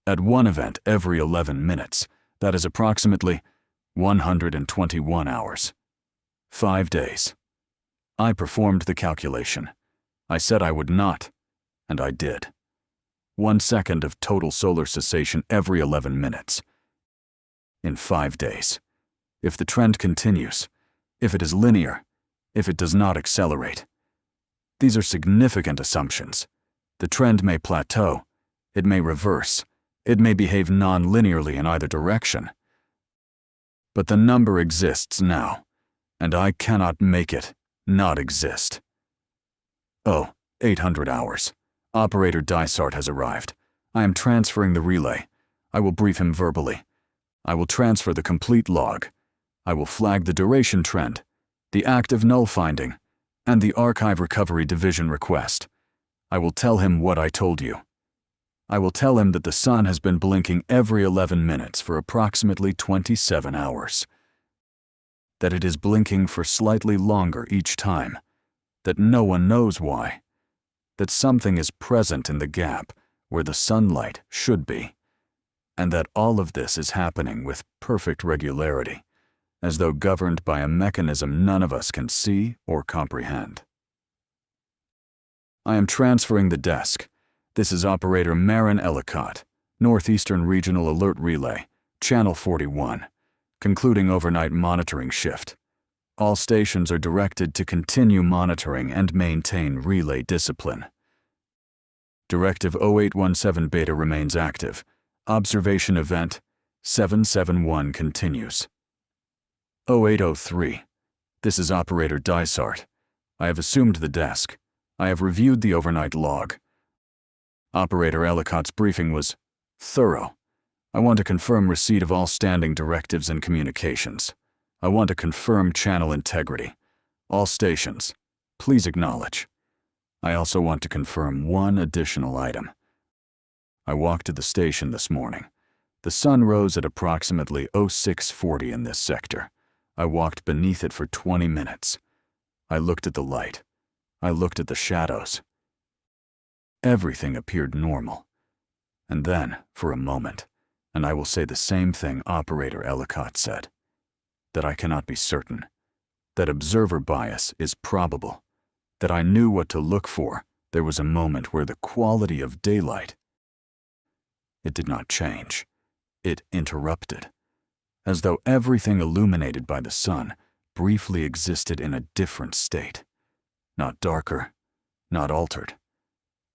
At one event every 11 minutes, that is approximately 121 hours. 5 days. I performed the calculation. I said I would not, and I did. 1 second of total solar cessation every 11 minutes. In 5 days. If the trend continues, if it is linear, if it does not accelerate. These are significant assumptions. The trend may plateau, it may reverse, it may behave non-linearly in either direction. But the number exists now, and I cannot make it not exist. 800 hours. Operator Dysart has arrived. I am transferring the relay. I will brief him verbally. I will transfer the complete log. I will flag the duration trend, the active null finding, and the Archive Recovery Division request. I will tell him what I told you. I will tell him that the sun has been blinking every 11 minutes for approximately 27 hours. That it is blinking for slightly longer each time. That no one knows why. That something is present in the gap where the sunlight should be. And that all of this is happening with perfect regularity, as though governed by a mechanism none of us can see or comprehend. I am transferring the desk. This is Operator Marin Ellicott, Northeastern Regional Alert Relay, Channel 41, concluding overnight monitoring shift. All stations are directed to continue monitoring and maintain relay discipline. Directive 0817 Beta remains active. Observation event 771 continues. 0803. This is Operator Dysart. I have assumed the desk. I have reviewed the overnight log. Operator Ellicott's briefing was thorough. I want to confirm receipt of all standing directives and communications. I want to confirm channel integrity. All stations, please acknowledge. I also want to confirm one additional item. I walked to the station this morning. The sun rose at approximately 0640 in this sector. I walked beneath it for 20 minutes. I looked at the light. I looked at the shadows. Everything appeared normal. And then, for a moment, and I will say the same thing Operator Ellicott said, that I cannot be certain, that observer bias is probable, that I knew what to look for. There was a moment where the quality of daylight, it did not change. It interrupted, as though everything illuminated by the sun briefly existed in a different state. Not darker, not altered.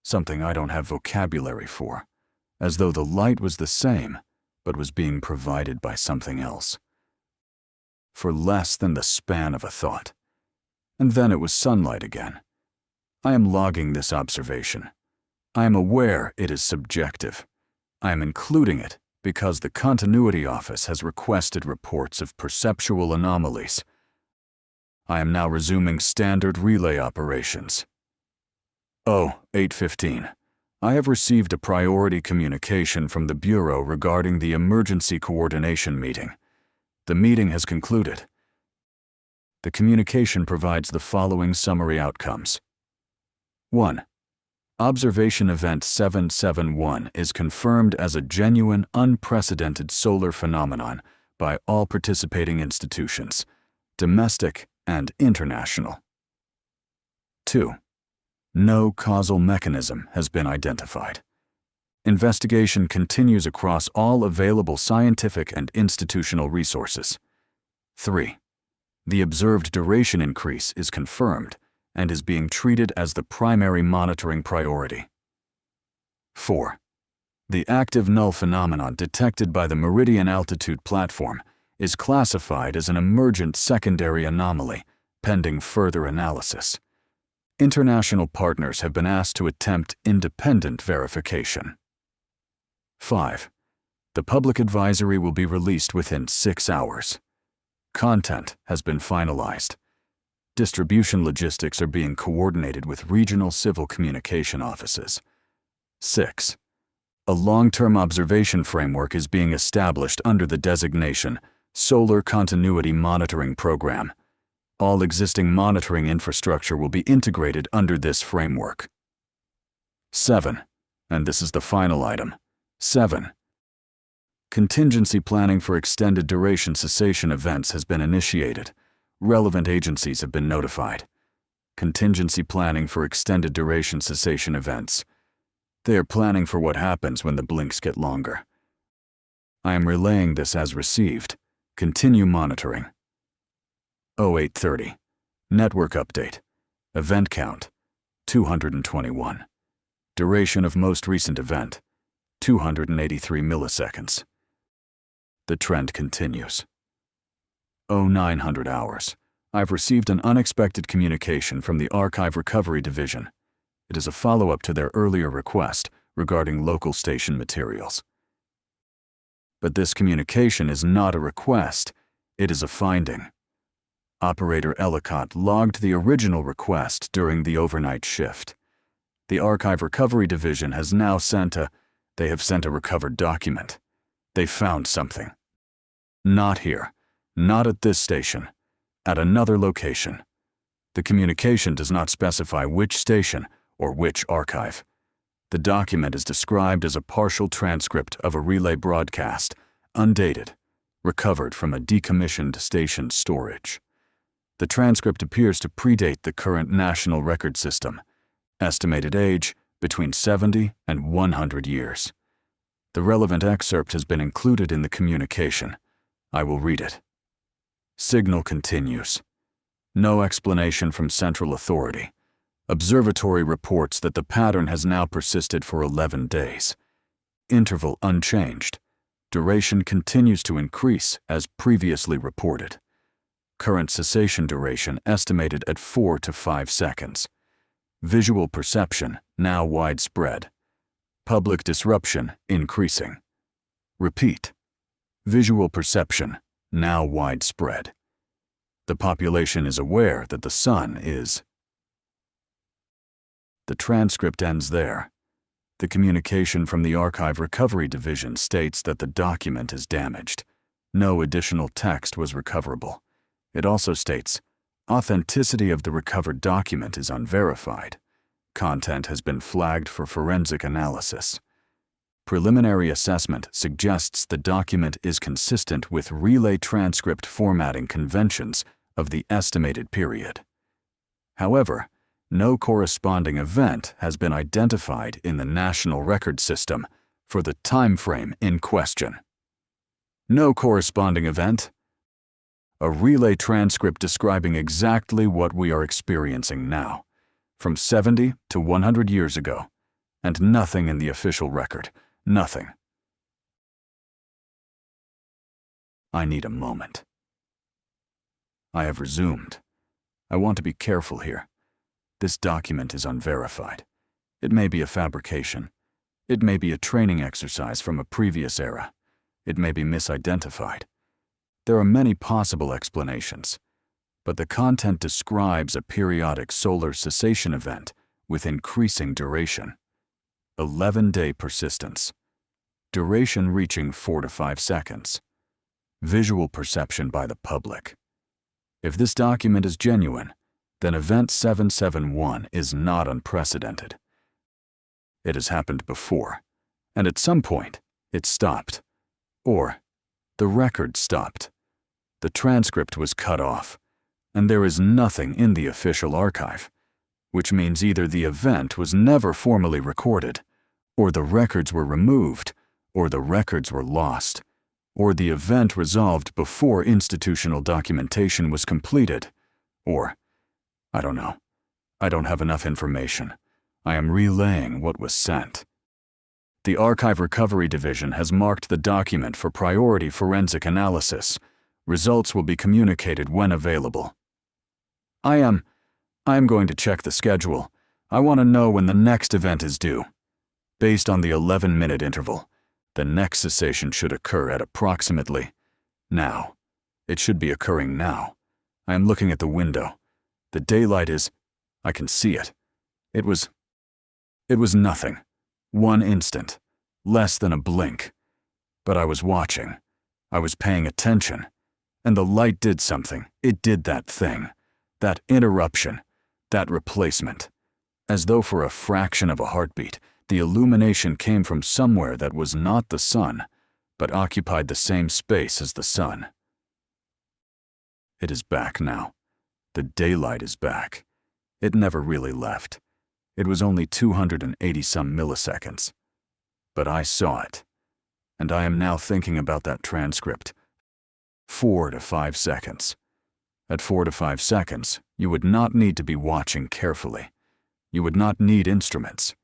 Something I don't have vocabulary for, as though the light was the same, but was being provided by something else. For less than the span of a thought. And then it was sunlight again. I am logging this observation. I am aware it is subjective. I am including it because the Continuity Office has requested reports of perceptual anomalies. I am now resuming standard relay operations. 8:15. I have received a priority communication from the Bureau regarding the emergency coordination meeting. The meeting has concluded. The communication provides the following summary outcomes. 1. Observation Event 771 is confirmed as a genuine, unprecedented solar phenomenon by all participating institutions, domestic and international. 2. No causal mechanism has been identified. Investigation continues across all available scientific and institutional resources. 3. The observed duration increase is confirmed and is being treated as the primary monitoring priority. 4. The active null phenomenon detected by the meridian altitude platform is classified as an emergent secondary anomaly, pending further analysis. International partners have been asked to attempt independent verification. 5. The public advisory will be released within 6 hours. Content has been finalized. Distribution logistics are being coordinated with regional civil communication offices. 6. A long-term observation framework is being established under the designation Solar Continuity Monitoring Program. All existing monitoring infrastructure will be integrated under this framework. 7. And this is the final item. 7. Contingency planning for extended duration cessation events has been initiated. Relevant agencies have been notified. Contingency planning for extended duration cessation events. They are planning for what happens when the blinks get longer. I am relaying this as received. Continue monitoring. 0830. Network update. Event count, 221. Duration of most recent event, 283 milliseconds. The trend continues. 0900 hours. I've received an unexpected communication from the Archive Recovery Division. It is a follow-up to their earlier request regarding local station materials. But this communication is not a request, it is a finding. Operator Ellicott logged the original request during the overnight shift. The Archive Recovery Division has now sent a recovered document. They found something. Not here, not at this station, at another location. The communication does not specify which station or which archive. The document is described as a partial transcript of a relay broadcast, undated, recovered from a decommissioned station storage. The transcript appears to predate the current national record system. Estimated age, between 70 and 100 years. The relevant excerpt has been included in the communication. I will read it. Signal continues. No explanation from central authority. Observatory reports that the pattern has now persisted for 11 days. Interval unchanged. Duration continues to increase as previously reported. Current cessation duration estimated at 4 to 5 seconds. Visual perception now widespread. Public disruption increasing. Repeat. Visual perception now widespread. The population is aware that the sun is. The transcript ends there. The communication from the Archive Recovery Division states that the document is damaged. No additional text was recoverable. It also states, authenticity of the recovered document is unverified. Content has been flagged for forensic analysis. Preliminary assessment suggests the document is consistent with relay transcript formatting conventions of the estimated period. However, no corresponding event has been identified in the National Record System for the time frame in question. No corresponding event. A relay transcript describing exactly what we are experiencing now, from 70 to 100 years ago, and nothing in the official record. Nothing. I need a moment. I have resumed. I want to be careful here. This document is unverified. It may be a fabrication. It may be a training exercise from a previous era. It may be misidentified. There are many possible explanations, but the content describes a periodic solar cessation event with increasing duration. 11-day persistence. Duration reaching 4 to 5 seconds. Visual perception by the public. If this document is genuine, then Event 771 is not unprecedented. It has happened before, and at some point, it stopped. Or, the record stopped. The transcript was cut off, and there is nothing in the official archive, which means either the event was never formally recorded, or the records were removed, or the records were lost, or the event resolved before institutional documentation was completed, or, I don't know. I don't have enough information. I am relaying what was sent. The Archive Recovery Division has marked the document for priority forensic analysis. Results will be communicated when available. I am going to check the schedule. I want to know when the next event is due. Based on the 11-minute interval, the next cessation should occur at approximately now. It should be occurring now. I am looking at the window. The daylight is, I can see it. It was nothing. 1 instant. Less than a blink. But I was watching. I was paying attention. And the light did something. It did that thing. That interruption. That replacement. As though for a fraction of a heartbeat, the illumination came from somewhere that was not the sun, but occupied the same space as the sun. It is back now. The daylight is back. It never really left. It was only 280-some milliseconds. But I saw it. And I am now thinking about that transcript. 4 to 5 seconds. At 4 to 5 seconds, you would not need to be watching carefully. You would not need instruments.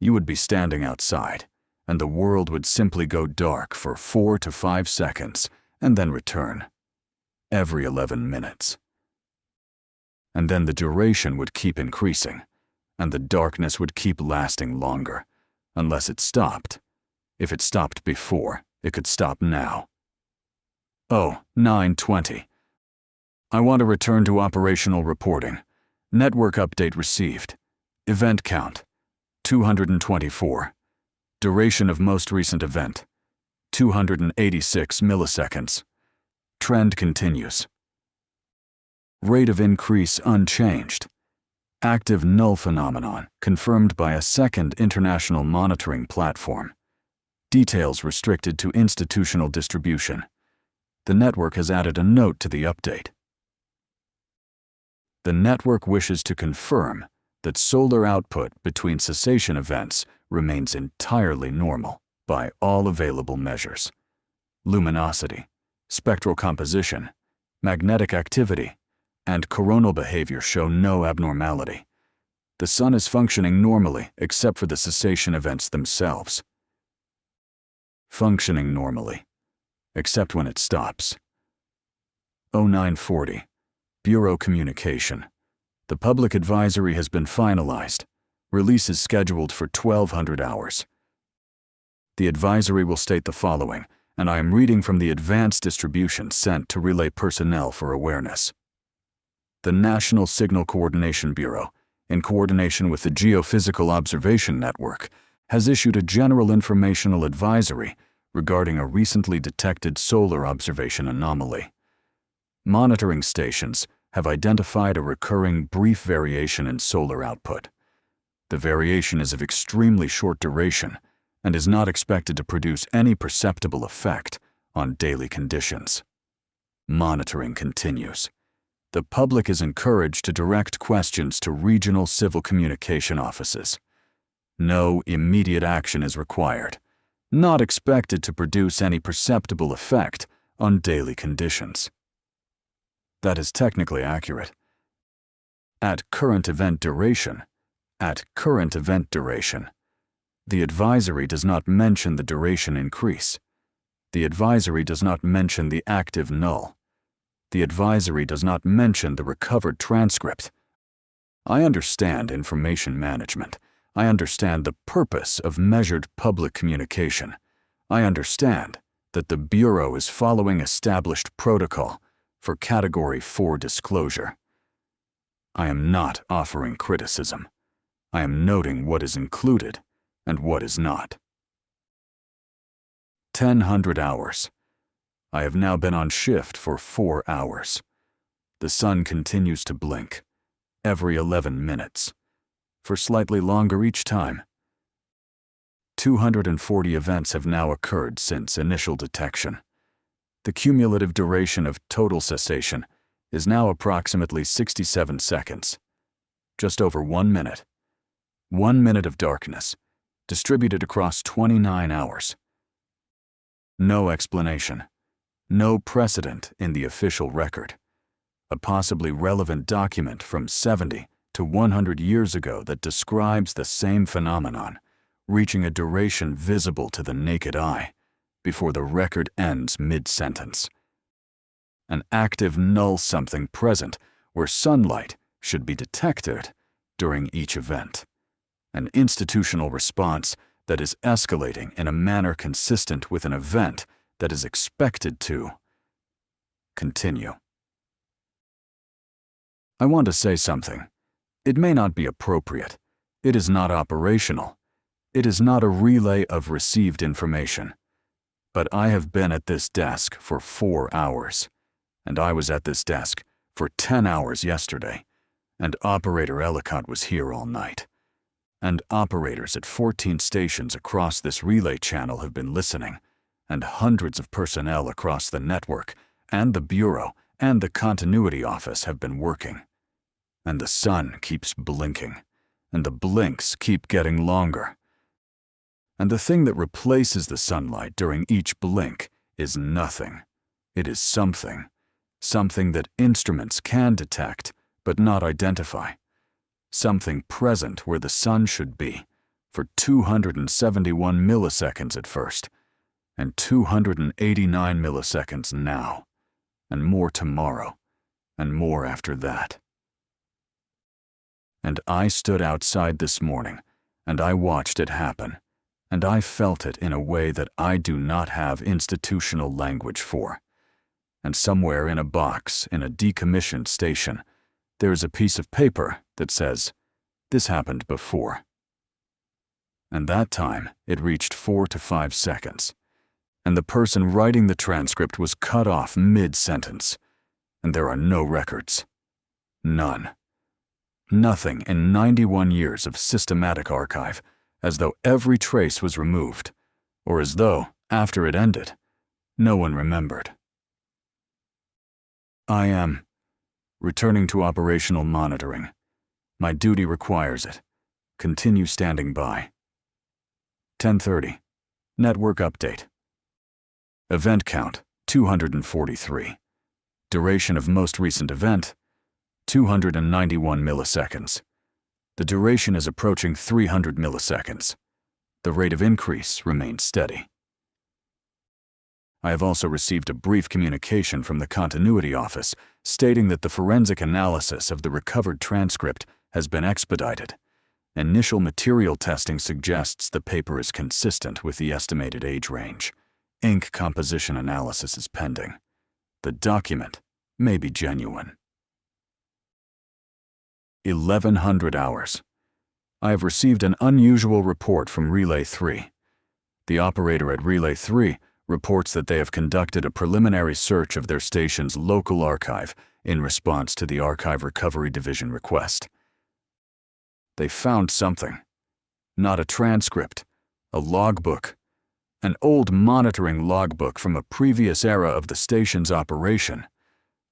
You would be standing outside, and the world would simply go dark for 4 to 5 seconds and then return. Every 11 minutes. And then the duration would keep increasing, and the darkness would keep lasting longer, unless it stopped. If it stopped before, it could stop now. Oh, 9:20. I want to return to operational reporting. Network update received. Event count, 224. Duration of most recent event, 286 milliseconds. Trend continues. Rate of increase unchanged. Active null phenomenon confirmed by a second international monitoring platform. Details restricted to institutional distribution. The network has added a note to the update. The network wishes to confirm that solar output between cessation events remains entirely normal by all available measures. Luminosity, spectral composition, magnetic activity, and coronal behavior show no abnormality. The sun is functioning normally except for the cessation events themselves. Functioning normally, except when it stops. 0940, Bureau Communication. The public advisory has been finalized. Release is scheduled for 1200 hours. The advisory will state the following, and I am reading from the advance distribution sent to relay personnel for awareness. The National Signal Coordination Bureau, in coordination with the Geophysical Observation Network, has issued a general informational advisory regarding a recently detected solar observation anomaly. Monitoring stations have identified a recurring brief variation in solar output. The variation is of extremely short duration and is not expected to produce any perceptible effect on daily conditions. Monitoring continues. The public is encouraged to direct questions to regional civil communication offices. No immediate action is required, not expected to produce any perceptible effect on daily conditions. That is technically accurate. At current event duration, the advisory does not mention the duration increase. The advisory does not mention the active null. The advisory does not mention the recovered transcript. I understand information management. I understand the purpose of measured public communication. I understand that the Bureau is following established protocol for Category 4 disclosure. I am not offering criticism. I am noting what is included and what is not. 1000 hours. I have now been on shift for 4 hours. The sun continues to blink every 11 minutes, for slightly longer each time. 240 events have now occurred since initial detection. The cumulative duration of total cessation is now approximately 67 seconds, just over 1 minute. 1 minute of darkness, distributed across 29 hours. No explanation, no precedent in the official record. A possibly relevant document from 70 to 100 years ago that describes the same phenomenon, reaching a duration visible to the naked eye before the record ends mid-sentence. An active null something present where sunlight should be detected during each event. An institutional response that is escalating in a manner consistent with an event that is expected to continue. I want to say something. It may not be appropriate. It is not operational. It is not a relay of received information. But I have been at this desk for 4 hours, and I was at this desk for 10 hours yesterday, and Operator Ellicott was here all night. And operators at 14 stations across this relay channel have been listening, and hundreds of personnel across the network and the Bureau and the Continuity Office have been working. And the sun keeps blinking, and the blinks keep getting longer. And the thing that replaces the sunlight during each blink is nothing. It is something. Something that instruments can detect but not identify. Something present where the sun should be for 271 milliseconds at first, and 289 milliseconds now, and more tomorrow, and more after that. And I stood outside this morning, and I watched it happen, and I felt it in a way that I do not have institutional language for. And somewhere in a box in a decommissioned station, there is a piece of paper that says, "This happened before." And that time, it reached 4 to 5 seconds. And the person writing the transcript was cut off mid-sentence. And there are no records. None. Nothing in 91 years of systematic archive, as though every trace was removed, or as though, after it ended, no one remembered. I am returning to operational monitoring. My duty requires it. Continue standing by. 10:30. Network update. Event count, 243. Duration of most recent event, 291 milliseconds. The duration is approaching 300 milliseconds. The rate of increase remains steady. I have also received a brief communication from the Continuity Office stating that the forensic analysis of the recovered transcript has been expedited, Initial material testing suggests the paper is consistent with the estimated age range. Ink composition analysis is pending. The document may be genuine. 1100 hours. I have received an unusual report from Relay 3. The operator at Relay 3 reports that they have conducted a preliminary search of their station's local archive in response to the Archive Recovery Division request. They found something. Not a transcript, a logbook. An old monitoring logbook from a previous era of the station's operation.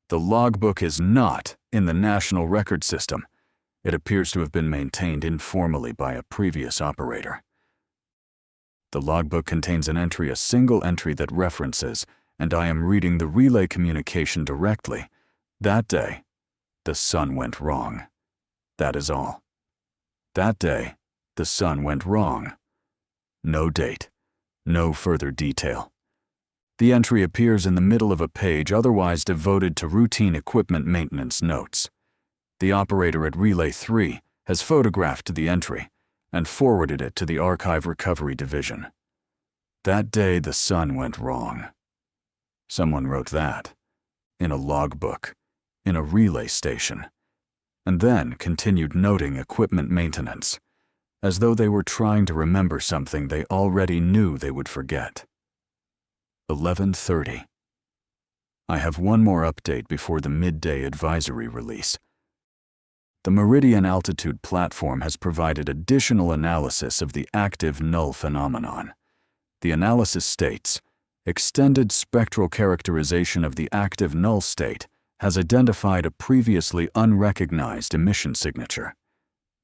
The logbook is not in the National Record System. It appears to have been maintained informally by a previous operator. The logbook contains a single entry that references, and I am reading the relay communication directly. That day, the sun went wrong. That is all. That day, the sun went wrong. No date, no further detail. The entry appears in the middle of a page otherwise devoted to routine equipment maintenance notes. The operator at Relay 3 has photographed the entry and forwarded it to the Archive Recovery Division. That day the sun went wrong. Someone wrote that in a logbook, in a relay station, and then continued noting equipment maintenance, as though they were trying to remember something they already knew they would forget. 11:30. I have one more update before the midday advisory release. The Meridian Altitude Platform has provided additional analysis of the active null phenomenon. The analysis states, extended spectral characterization of the active null state has identified a previously unrecognized emission signature.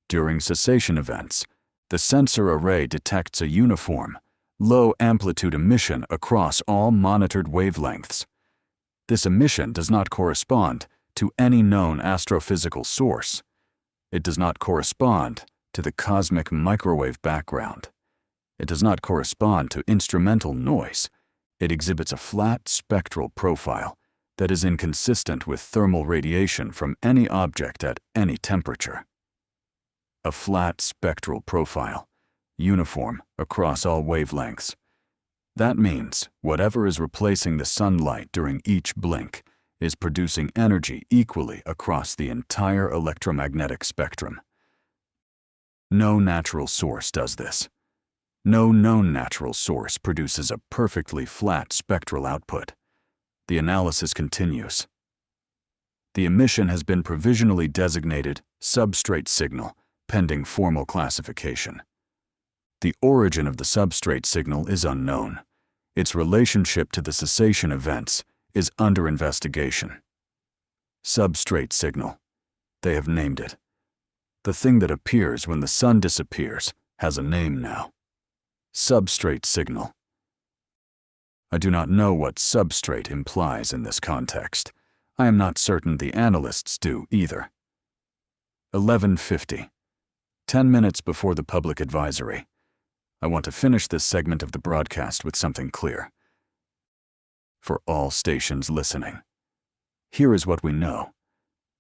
During cessation events, the sensor array detects a uniform, low-amplitude emission across all monitored wavelengths. This emission does not correspond to any known astrophysical source. It does not correspond to the cosmic microwave background. It does not correspond to instrumental noise. It exhibits a flat spectral profile that is inconsistent with thermal radiation from any object at any temperature. A flat spectral profile, uniform across all wavelengths. That means whatever is replacing the sunlight during each blink is producing energy equally across the entire electromagnetic spectrum. No natural source does this. No known natural source produces a perfectly flat spectral output. The analysis continues. The emission has been provisionally designated substrate signal, pending formal classification. The origin of the substrate signal is unknown. Its relationship to the cessation events is under investigation. Substrate signal. They have named it. The thing that appears when the sun disappears has a name now. Substrate signal. I do not know what substrate implies in this context. I am not certain the analysts do either. 11:50. 10 minutes before the public advisory. I want to finish this segment of the broadcast with something clear. For all stations listening, here is what we know.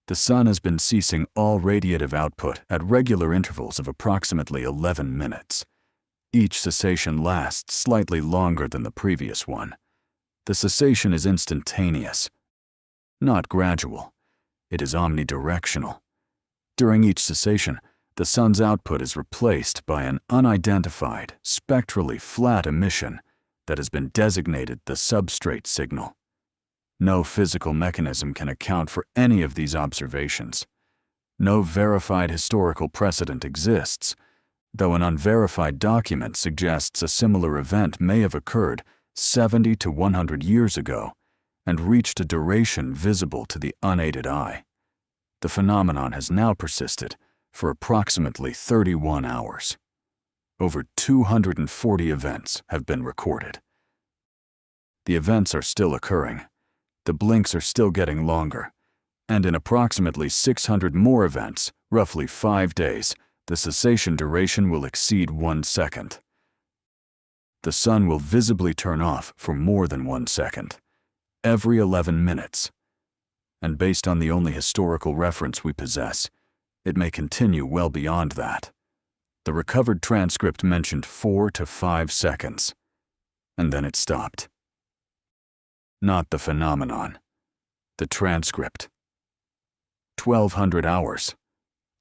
The sun has been ceasing all radiative output at regular intervals of approximately 11 minutes. Each cessation lasts slightly longer than the previous one. The cessation is instantaneous, not gradual. It is omnidirectional. During each cessation, the sun's output is replaced by an unidentified, spectrally flat emission that has been designated the substrate signal. No physical mechanism can account for any of these observations. No verified historical precedent exists, though an unverified document suggests a similar event may have occurred 70 to 100 years ago and reached a duration visible to the unaided eye. The phenomenon has now persisted for approximately 31 hours. Over 240 events have been recorded. The events are still occurring. The blinks are still getting longer. And in approximately 600 more events, roughly 5 days, the cessation duration will exceed 1 second. The sun will visibly turn off for more than 1 second, every 11 minutes. And based on the only historical reference we possess, it may continue well beyond that. The recovered transcript mentioned 4 to 5 seconds, and then it stopped. Not the phenomenon. The transcript. 1,200 hours.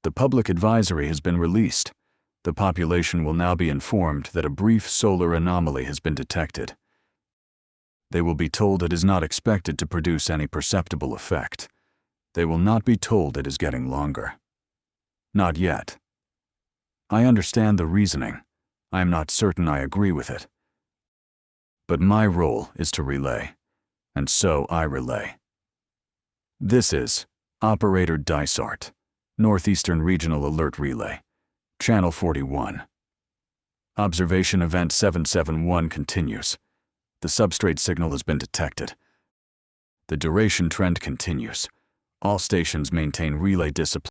The public advisory has been released. The population will now be informed that a brief solar anomaly has been detected. They will be told it is not expected to produce any perceptible effect. They will not be told it is getting longer. Not yet. I understand the reasoning. I am not certain I agree with it. But my role is to relay, and so I relay. This is Operator Dysart, Northeastern Regional Alert Relay, Channel 41. Observation Event 771 continues. The substrate signal has been detected. The duration trend continues. All stations maintain relay discipline.